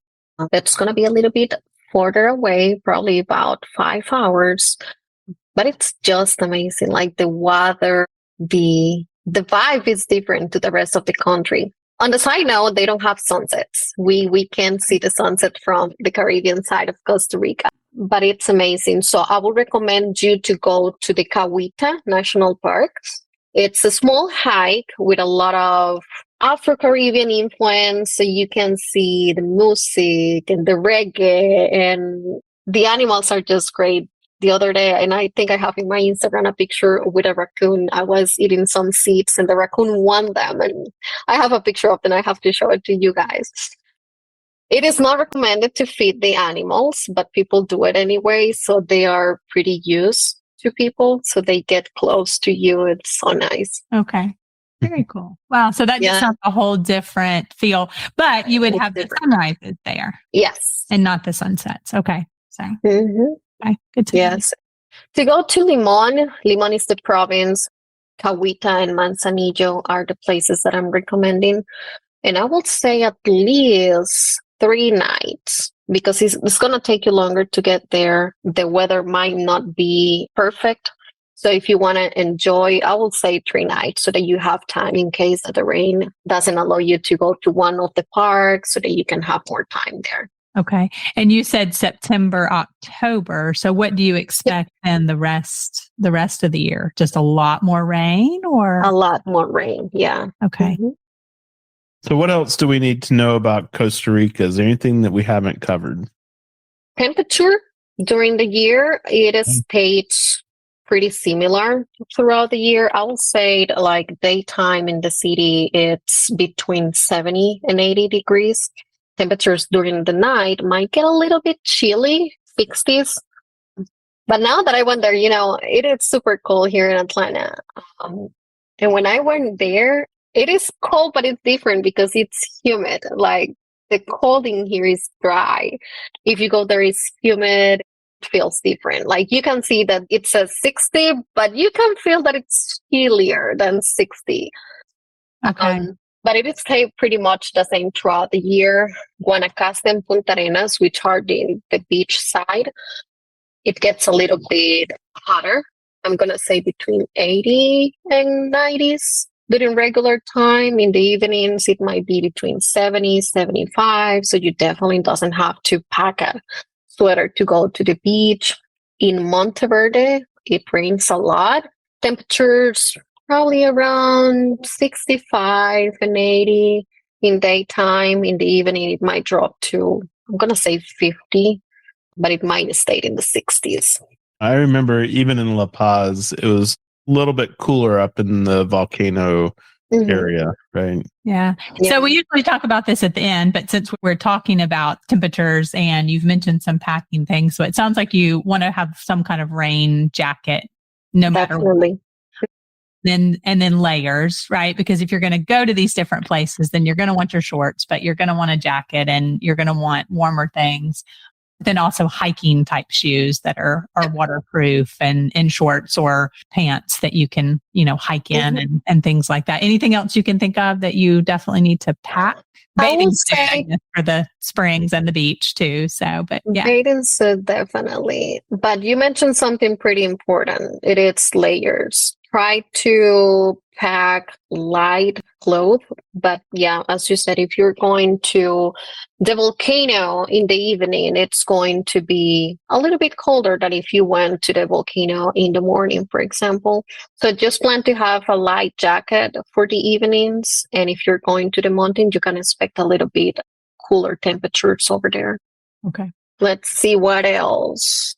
That's going to be a little bit further away, probably about 5 hours, but it's just amazing. Like the weather, the vibe is different to the rest of the country. On the side note, they don't have sunsets. We can see the sunset from the Caribbean side of Costa Rica, but it's amazing. So I would recommend you to go to the Cahuita National Park. It's a small hike with a lot of Afro-Caribbean influence. So you can see the music and the reggae, and the animals are just great. The other day, and I think I have in my Instagram a picture with a raccoon. I was eating some seeds and the raccoon won them. And I have a picture of it and I have to show it to you guys. It is not recommended to feed the animals, but people do it anyway. So they are pretty used to people. So they get close to you. It's so nice. Okay. Very cool. Wow. So that just sounds a whole different feel, but you would have the sunrises there. Yes. And not the sunsets. Okay. So. Okay, good to know. To go to Limon, Limon is the province. Cahuita and Manzanillo are the places that I'm recommending. And I will say at least 3 nights, because it's going to take you longer to get there. The weather might not be perfect. So if you want to enjoy, I will say 3 nights so that you have time in case that the rain doesn't allow you to go to one of the parks, so that you can have more time there. Okay. And you said September, October. So what do you expect then the rest of the year? Just a lot more rain, or? A lot more rain. Yeah. Okay. So what else do we need to know about Costa Rica? Is there anything that we haven't covered? Temperature during the year, it stays pretty similar throughout the year. I will say like daytime in the city, it's between 70 and 80 degrees. Temperatures during the night might get a little bit chilly, 60s. But now that I went there, it is super cold here in Atlanta. And when I went there, it is cold, but it's different because it's humid. Like the cold in here is dry. If you go there, it's humid. It feels different. Like you can see that it says 60, but you can feel that it's chillier than 60. Okay. But it is pretty much the same throughout the year. Guanacaste and Punta Arenas, which are the beach side, it gets a little bit hotter. I'm going to say between 80 and 90s during regular time. In the evenings, it might be between 70, 75. So you definitely doesn't have to pack a sweater to go to the beach. In Monteverde, it rains a lot. Temperatures probably around 65 and 80 in daytime. In the evening, it might drop to, I'm going to say 50, but it might stay in the 60s. I remember even in La Paz, it was a little bit cooler up in the volcano area, right? Yeah. So we usually talk about this at the end, but since we're talking about temperatures and you've mentioned some packing things, so it sounds like you want to have some kind of rain jacket, no matter what. And then layers, right? Because if you're going to go to these different places, then you're going to want your shorts, but you're going to want a jacket and you're going to want warmer things. Then also hiking type shoes that are waterproof, and in shorts or pants that you can, hike in and things like that. Anything else you can think of that you definitely need to pack? Bathing suit, I guess, for the springs and the beach too. So, but yeah. Bathing suit, definitely. But you mentioned something pretty important. It is layers. Try to pack light clothes. But yeah, as you said, if you're going to the volcano in the evening, it's going to be a little bit colder than if you went to the volcano in the morning, for example. So just plan to have a light jacket for the evenings. And if you're going to the mountain, you can expect a little bit cooler temperatures over there. Okay. Let's see what else.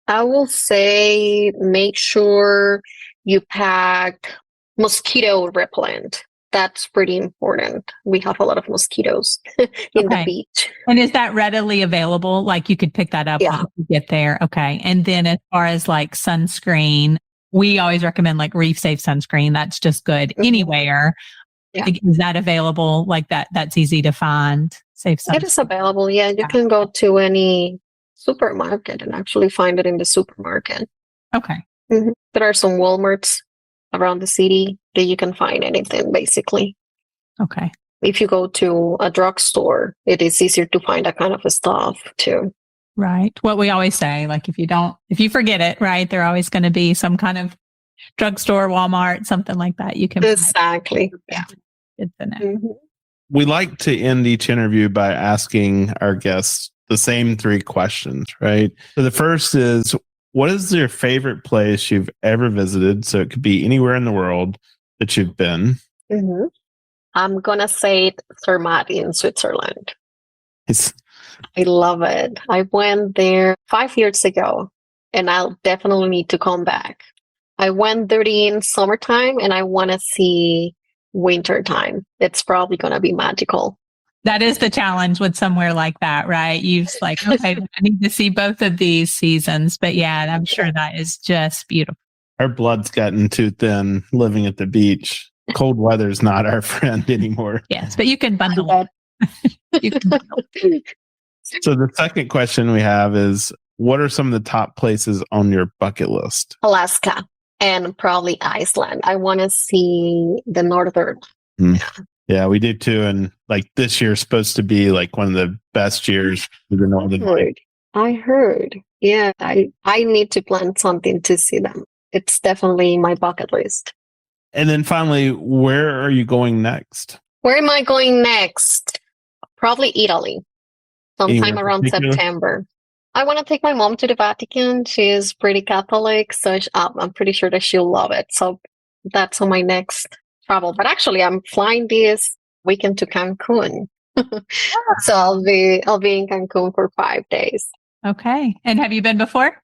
I will say make sure you pack mosquito repellent. That's pretty important. We have a lot of mosquitoes in the beach. And is that readily available? Like you could pick that up when you get there. Okay. And then as far as like sunscreen, we always recommend like Reef Safe sunscreen. That's just good anywhere. Yeah. Is that available? Like that's easy to find. Safe sunscreen. It is available. Yeah. You can go to any supermarket and actually find it in the supermarket. Okay. There are some Walmarts around the city that you can find anything, basically. Okay. If you go to a drugstore, it is easier to find that kind of stuff too. Right. What we always say, like if you forget it, right, there always going to be some kind of drugstore, Walmart, something like that you can Exactly. Yeah. Good to know. We like to end each interview by asking our guests the same 3 questions, right? So the first is, what is your favorite place you've ever visited? So it could be anywhere in the world that you've been. I'm going to say Zermatt in Switzerland. I love it. I went there 5 years ago, and I'll definitely need to come back. I went there in summertime, and I want to see wintertime. It's probably going to be magical. That is the challenge with somewhere like that, right? You've like, okay, I need to see both of these seasons. But yeah, I'm sure that is just beautiful. Our blood's gotten too thin living at the beach. Cold weather's not our friend anymore. Yes, but you can bundle it. So the second question we have is, what are some of the top places on your bucket list? Alaska and probably Iceland. I want to see the northern. Yeah, we do too. And like this year is supposed to be like one of the best years for the northern. I heard. Yeah, I need to plan something to see them. It's definitely my bucket list. And then finally, where are you going next? Where am I going next? Probably Italy. Sometime around September. I want to take my mom to the Vatican. She is pretty Catholic, so I'm pretty sure that she'll love it. So that's on my next travel. But actually, I'm flying this weekend to Cancun. So I'll be in Cancun for 5 days. Okay. And have you been before?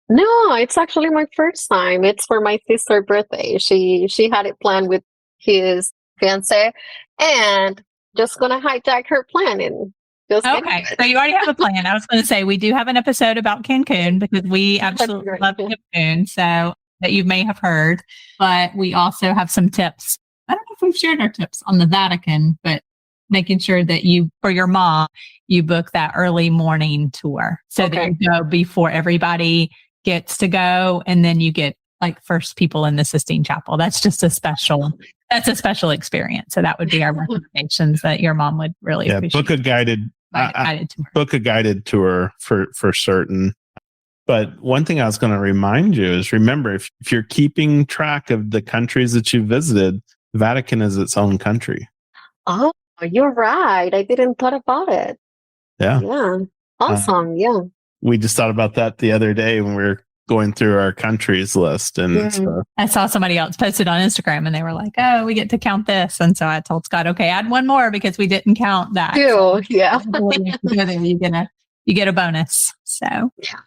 No, it's actually my first time. It's for my sister's birthday. She had it planned with his fiance, and just gonna hijack her plan and just okay. So you already have a plan. I was going to say we do have an episode about Cancun because we absolutely love Cancun, so that you may have heard. But we also have some tips. I don't know if we've shared our tips on the Vatican, but making sure that for your mom, you book that early morning tour so that you go before everybody gets to go, and then you get like first people in the Sistine Chapel. That's just a special experience. So that would be our recommendations that your mom would really appreciate. Book a guided tour for certain. But one thing I was going to remind you is, remember, if you're keeping track of the countries that you visited, the Vatican is its own country. Oh, you're right. I didn't thought about it. Yeah. Yeah. Awesome. Yeah. We just thought about that the other day when we were going through our countries list. And I saw somebody else posted on Instagram and they were like, oh, we get to count this. And so I told Scott, okay, add one more because we didn't count that. Yeah. You get a bonus. So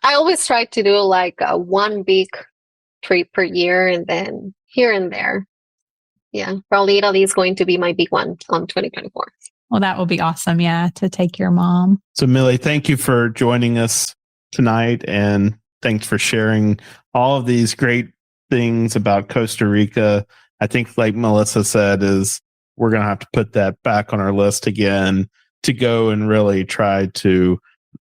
I always try to do like one big trip per year and then here and there. Yeah. Probably Italy is going to be my big one on 2024. Well, that will be awesome. Yeah. To take your mom. So Millie, thank you for joining us tonight. And thanks for sharing all of these great things about Costa Rica. I think, like Melissa said, is we're going to have to put that back on our list again to go and really try to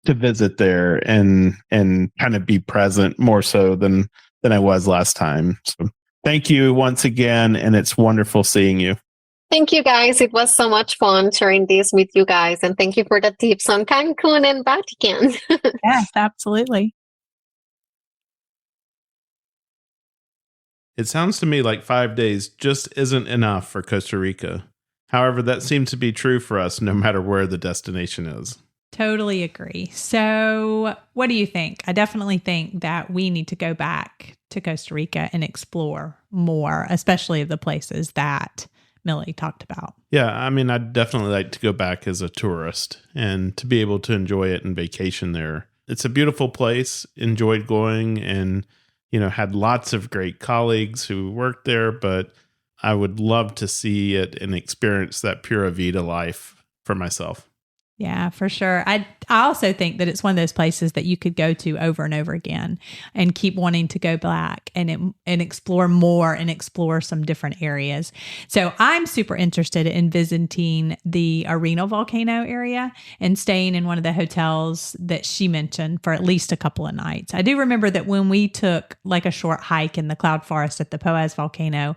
visit there and kind of be present more so than I was last time. So thank you once again. And it's wonderful seeing you. Thank you, guys. It was so much fun sharing this with you guys. And thank you for the tips on Cancun and Vatican. Yes, absolutely. It sounds to me like 5 days just isn't enough for Costa Rica. However, that seems to be true for us no matter where the destination is. Totally agree. So what do you think? I definitely think that we need to go back to Costa Rica and explore more, especially the places that Millie talked about. Yeah, I mean, I'd definitely like to go back as a tourist and to be able to enjoy it and vacation there. It's a beautiful place, enjoyed going, and had lots of great colleagues who worked there, but I would love to see it and experience that Pura Vida life for myself. Yeah, for sure. I also think that it's one of those places that you could go to over and over again and keep wanting to go back and explore more and explore some different areas. So I'm super interested in visiting the Arena volcano area and staying in one of the hotels that she mentioned for at least a couple of nights. I do remember that when we took like a short hike in the cloud forest at the Poas volcano,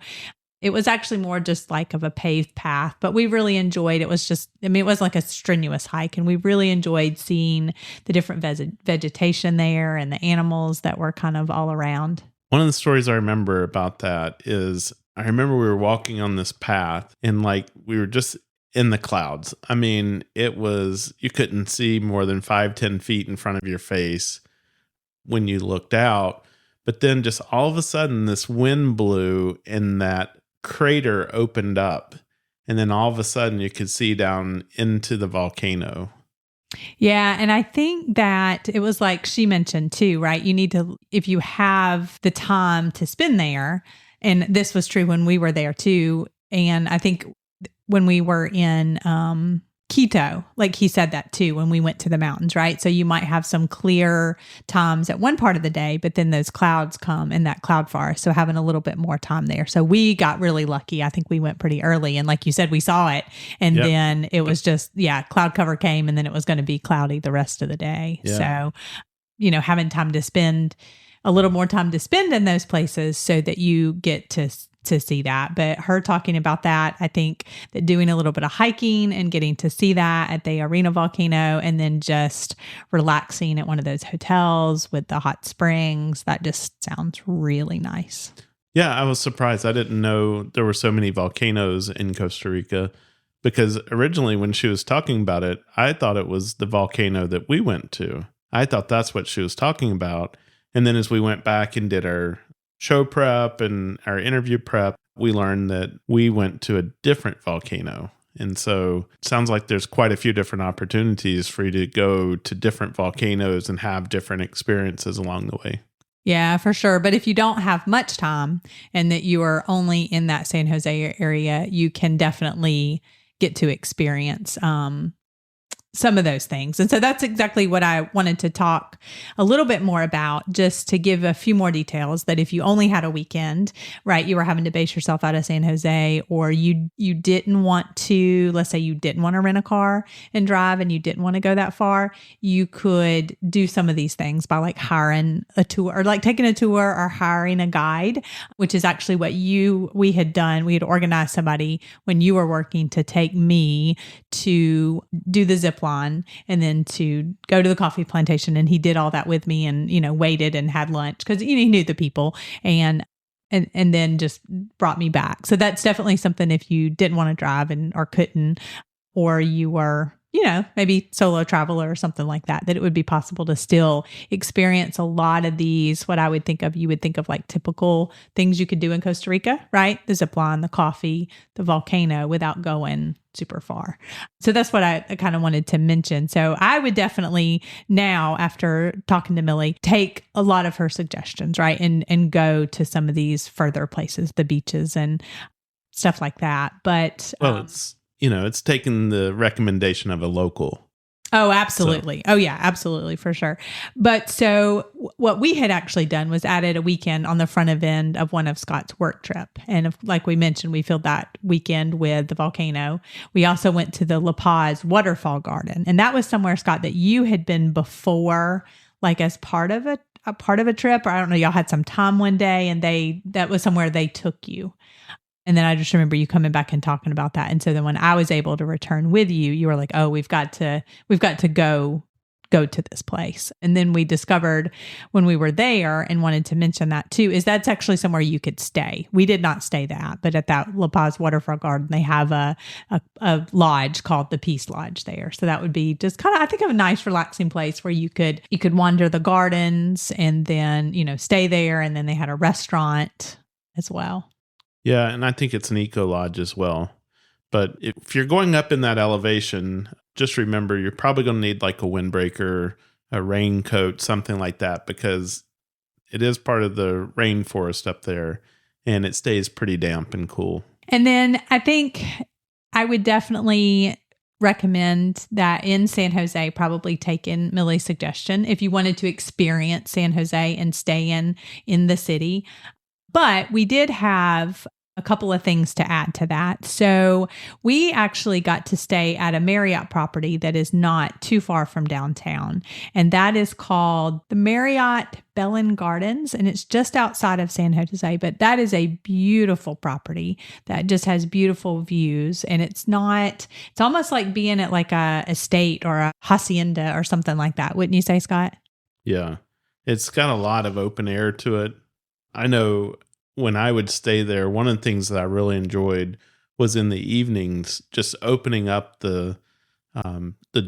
it was actually more just like of a paved path, but we really enjoyed it. Was just, I mean, it was like a strenuous hike, and we really enjoyed seeing the different vegetation there and the animals that were kind of all around. One of the stories I remember about that is I remember we were walking on this path and like we were just in the clouds. I mean, it was, you couldn't see more than 5-10 feet in front of your face when you looked out. But then just all of a sudden, this wind blew and that crater opened up, and then all of a sudden you could see down into the volcano. Yeah. And I think that it was like she mentioned too, right? You need to, if you have the time to spend there, and this was true when we were there too. And I think when we were in Quito, like he said that too, when we went to the mountains, right? So you might have some clear times at one part of the day, but then those clouds come in that cloud forest. So having a little bit more time there. So we got really lucky. I think we went pretty early. And like you said, we saw it. And then it was just, cloud cover came, and then it was going to be cloudy the rest of the day. Yeah. So, having time to spend, a little more time to spend in those places so that you get to see that. But her talking about that, I think that doing a little bit of hiking and getting to see that at the Arena volcano, and then just relaxing at one of those hotels with the hot springs, that just sounds really nice. Yeah, I was surprised. I didn't know there were so many volcanoes in Costa Rica, because originally when she was talking about it, I thought it was the volcano that we went to. I thought that's what she was talking about. And then as we went back and did our show prep and our interview prep, we learned that we went to a different volcano. And so it sounds like there's quite a few different opportunities for you to go to different volcanoes and have different experiences along the way. Yeah, for sure. But if you don't have much time and that you are only in that San Jose area, you can definitely get to experience some of those things. And so that's exactly what I wanted to talk a little bit more about, just to give a few more details, that if you only had a weekend, right, you were having to base yourself out of San Jose, or you didn't want to, let's say you didn't want to rent a car and drive and you didn't want to go that far, you could do some of these things by like hiring a tour, or like taking a tour or hiring a guide, which is actually what we had done. We had organized somebody when you were working to take me to do the zip line and then to go to the coffee plantation. And he did all that with me, and, waited and had lunch because, he knew the people, and then just brought me back. So that's definitely something, if you didn't want to drive or couldn't, or you were, maybe solo traveler or something like that, that it would be possible to still experience a lot of these, what I would think of, you would think of like typical things you could do in Costa Rica, right? The zip line, the coffee, the volcano, without going super far. So that's what I kind of wanted to mention. So I would definitely now, after talking to Millie, take a lot of her suggestions, right? And go to some of these further places, the beaches and stuff like that. But it's taken the recommendation of a local. Oh, absolutely. So. Oh, yeah, absolutely, for sure. But so what we had actually done was added a weekend on the front end of one of Scott's work trip. And like we mentioned, we filled that weekend with the volcano. We also went to the La Paz waterfall garden. And that was somewhere, Scott, that you had been before, like as part of a trip, or I don't know, y'all had some time one day and that was somewhere they took you. And then I just remember you coming back and talking about that. And so then when I was able to return with you, you were like, oh, we've got to go to this place. And then we discovered when we were there, and wanted to mention that too, is that's actually somewhere you could stay. We did not stay that, but at that La Paz Waterfall Garden, they have a lodge called the Peace Lodge there. So that would be just kind of, I think, of a nice relaxing place where you could wander the gardens and then, stay there. And then they had a restaurant as well. Yeah, and I think it's an eco lodge as well. But if you're going up in that elevation, just remember you're probably going to need like a windbreaker, a raincoat, something like that, because it is part of the rainforest up there, and it stays pretty damp and cool. And then I think I would definitely recommend that in San Jose, probably take in Millie's suggestion if you wanted to experience San Jose and stay in the city. But we did have a couple of things to add to that. So we actually got to stay at a Marriott property that is not too far from downtown. And that is called the Marriott Belen Gardens. And it's just outside of San Jose. But that is a beautiful property that just has beautiful views. And it's almost like being at like a estate or a hacienda or something like that. Wouldn't you say, Scott? Yeah. It's got a lot of open air to it. I know when I would stay there, one of the things that I really enjoyed was in the evenings, just opening up the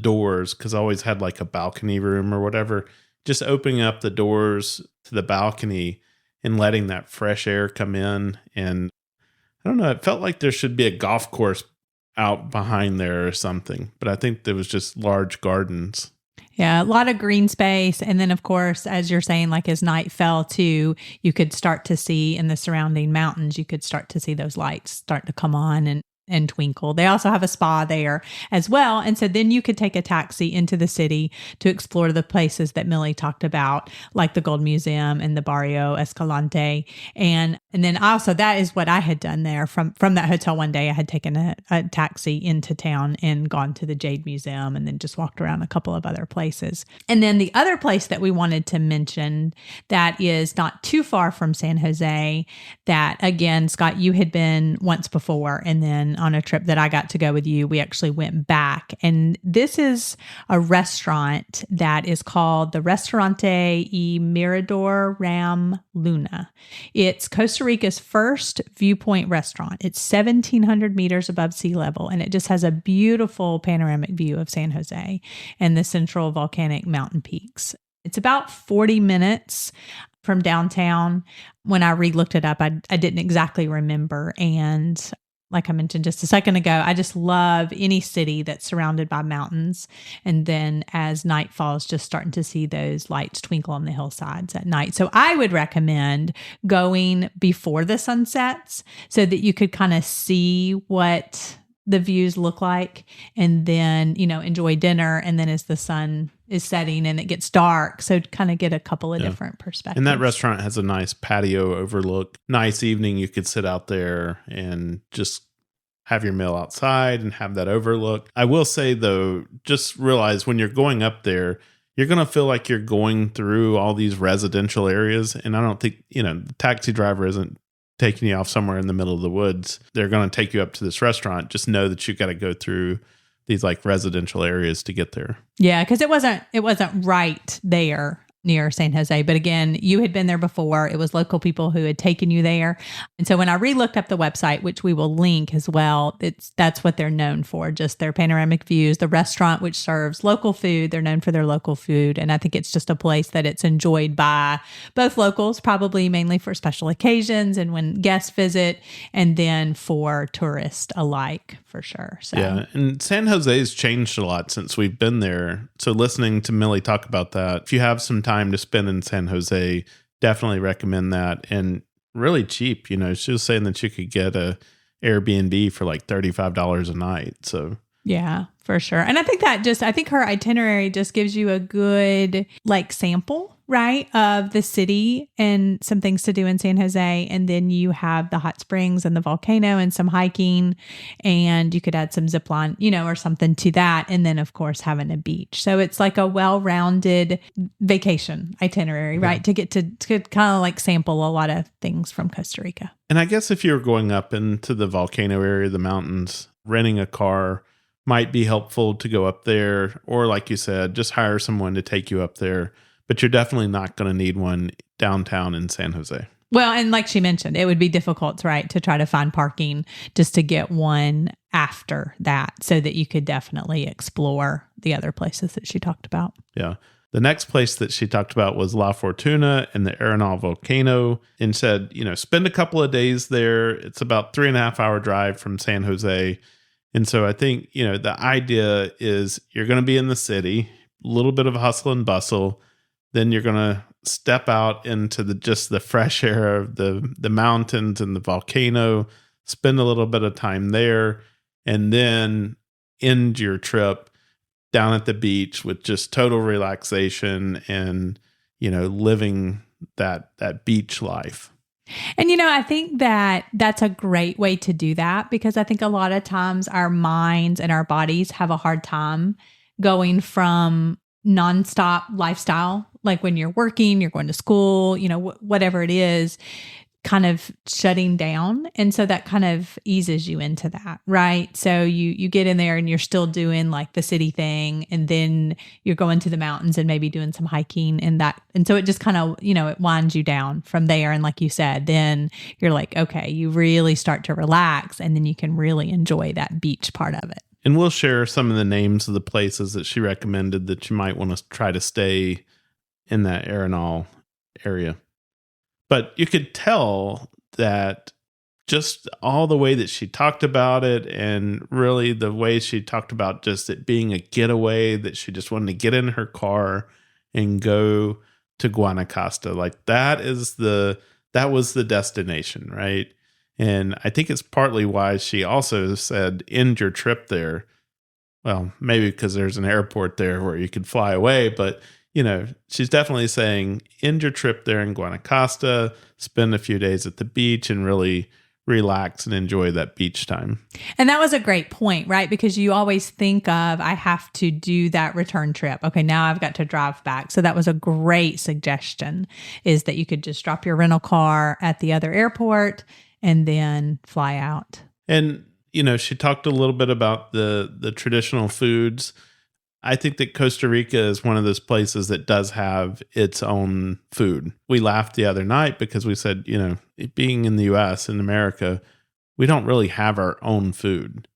doors, because I always had like a balcony room or whatever, just opening up the doors to the balcony and letting that fresh air come in. And I don't know, it felt like there should be a golf course out behind there or something, but I think there was just large gardens. Yeah, a lot of green space. And then, of course, as you're saying, like as night fell too, you could start to see in the surrounding mountains, you could start to see those lights start to come on and twinkle. They also have a spa there as well. And so then you could take a taxi into the city to explore the places that Millie talked about, like the Gold Museum and the Barrio Escalante. And then also that is what I had done there from that hotel one day. I had taken a taxi into town and gone to the Jade Museum and then just walked around a couple of other places. And then the other place that we wanted to mention that is not too far from San Jose, that again, Scott, you had been once before, and then on a trip that I got to go with you, we actually went back. And this is a restaurant that is called the Restaurante y Mirador Ram Luna. It's Costa Rica's first viewpoint restaurant. It's 1,700 meters above sea level, and it just has a beautiful panoramic view of San Jose and the central volcanic mountain peaks. It's about 40 minutes from downtown. When I re-looked it up, I didn't exactly remember. And like I mentioned just a second ago, I just love any city that's surrounded by mountains. And then as night falls, just starting to see those lights twinkle on the hillsides at night. So I would recommend going before the sun sets so that you could kind of see what the views look like, and then, enjoy dinner. And then as the sun is setting and it gets dark, so kind of get a couple of different perspectives. And that restaurant has a nice patio overlook. Nice evening, you could sit out there and just have your meal outside and have that overlook. I will say though, just realize when you're going up there, you're going to feel like you're going through all these residential areas. And I don't think, the taxi driver isn't taking you off somewhere in the middle of the woods. They're going to take you up to this restaurant. Just know that you got to go through these like residential areas to get there. Yeah, because it wasn't right there near San Jose. But again, you had been there before. It was local people who had taken you there. And so when I re-looked up the website, which we will link as well, that's what they're known for, just their panoramic views. The restaurant, which serves local food, they're known for their local food. And I think it's just a place that it's enjoyed by both locals, probably mainly for special occasions and when guests visit, and then for tourists alike, for sure. So. Yeah, and San Jose's changed a lot since we've been there. So listening to Millie talk about that, if you have some time to spend in San Jose, definitely recommend that. And really cheap. She was saying that you could get a Airbnb for like $35 a night. So yeah, for sure. And I think her itinerary just gives you a good like sample, right, of the city and some things to do in San Jose. And then you have the hot springs and the volcano and some hiking, and you could add some zip line, or something to that. And then of course having a beach. So it's like a well-rounded vacation itinerary, right? To get to kind of like sample a lot of things from Costa Rica. And I guess if you're going up into the volcano area, the mountains, renting a car might be helpful to go up there, or like you said, just hire someone to take you up there. But you're definitely not going to need one downtown in San Jose. Well, and like she mentioned, it would be difficult, right, to try to find parking just to get one after that, so that you could definitely explore the other places that she talked about. Yeah. The next place that she talked about was La Fortuna and the Arenal volcano, and said, spend a couple of days there. It's about 3.5 hour drive from San Jose. And so I think, the idea is you're going to be in the city, a little bit of hustle and bustle. Then you're going to step out into the fresh air of the mountains and the volcano, spend a little bit of time there. And then, end your trip down at the beach with just total relaxation and, living that beach life. And, I think that that's a great way to do that, because I think a lot of times our minds and our bodies have a hard time going from nonstop lifestyle, like when you're working, you're going to school, whatever it is, kind of shutting down. And so that kind of eases you into that, right? So you get in there and you're still doing like the city thing, and then you're going to the mountains and maybe doing some hiking and so it just kind of, it winds you down from there. And like you said, then you're like, okay, you really start to relax, and then you can really enjoy that beach part of it. And we'll share some of the names of the places that she recommended that you might want to try to stay in that Arenal area. But you could tell that just all the way that she talked about it, and really the way she talked about just it being a getaway, that she just wanted to get in her car and go to Guanacaste. Like that was the destination, right? And I think it's partly why she also said, end your trip there. Well, maybe because there's an airport there where you could fly away, but she's definitely saying end your trip there in Guanacaste, spend a few days at the beach and really relax and enjoy that beach time. And that was a great point, right? Because you always think of, I have to do that return trip. Okay, now I've got to drive back. So that was a great suggestion, is that you could just drop your rental car at the other airport and then fly out. And, she talked a little bit about the traditional foods. I think that Costa Rica is one of those places that does have its own food. We laughed the other night because we said, being in the U.S., in America, we don't really have our own food.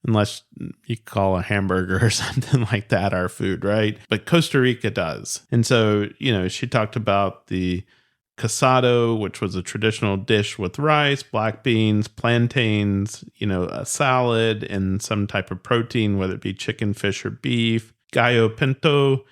Unless you call a hamburger or something like that our food, right? But Costa Rica does. And so, she talked about the casado, which was a traditional dish with rice, black beans, plantains, a salad, and some type of protein, whether it be chicken, fish, or beef. Gallo pinto,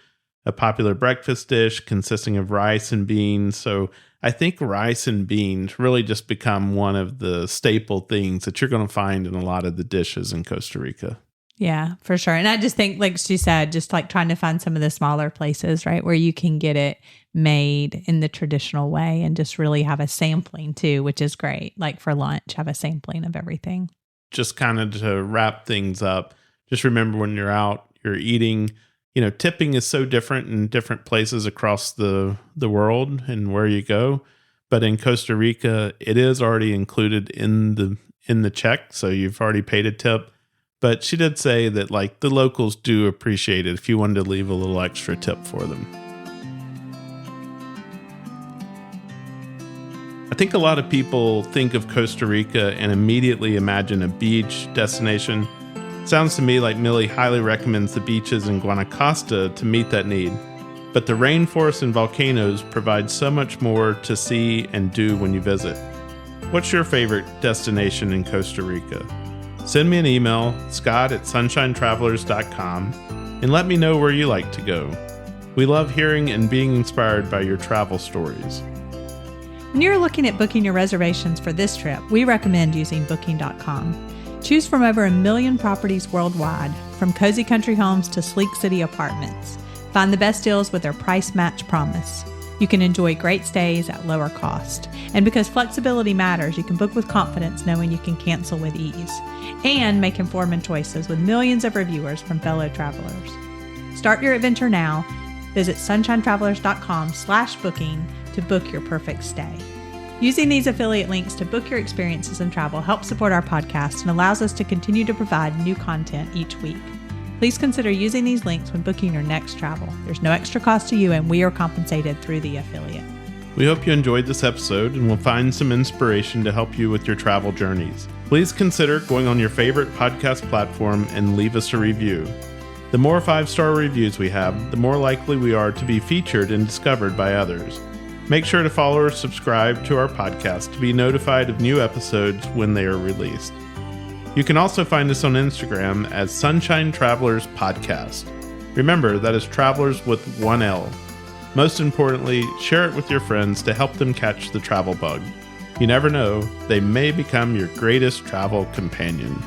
a popular breakfast dish consisting of rice and beans. So I think rice and beans really just become one of the staple things that you're going to find in a lot of the dishes in Costa Rica. Yeah, for sure. And I just think, like she said, just like trying to find some of the smaller places, right, where you can get it made in the traditional way and just really have a sampling too, which is great. Like for lunch, have a sampling of everything. Just kind of to wrap things up, just remember when you're out, you're eating, tipping is so different in different places across the world and where you go. But in Costa Rica, it is already included in the check. So you've already paid a tip. But she did say that like the locals do appreciate it if you wanted to leave a little extra tip for them. I think a lot of people think of Costa Rica and immediately imagine a beach destination. Sounds to me like Millie highly recommends the beaches in Guanacaste to meet that need. But the rainforests and volcanoes provide so much more to see and do when you visit. What's your favorite destination in Costa Rica? Send me an email, scott@sunshinetravelers.com, and let me know where you like to go. We love hearing and being inspired by your travel stories. When you're looking at booking your reservations for this trip, we recommend using Booking.com. Choose from over 1 million properties worldwide, from cozy country homes to sleek city apartments. Find the best deals with their price match promise. You can enjoy great stays at lower cost. And because flexibility matters, you can book with confidence knowing you can cancel with ease. And make informed choices with millions of reviewers from fellow travelers. Start your adventure now. Visit sunshinetravelers.com/booking to book your perfect stay. Using these affiliate links to book your experiences in travel helps support our podcast and allows us to continue to provide new content each week. Please consider using these links when booking your next travel. There's no extra cost to you, and we are compensated through the affiliate. We hope you enjoyed this episode and will find some inspiration to help you with your travel journeys. Please consider going on your favorite podcast platform and leave us a review. The more 5-star reviews we have, the more likely we are to be featured and discovered by others. Make sure to follow or subscribe to our podcast to be notified of new episodes when they are released. You can also find us on Instagram as Sunshine Travelers Podcast. Remember, that is travelers with 1 L. Most importantly, share it with your friends to help them catch the travel bug. You never know, they may become your greatest travel companion.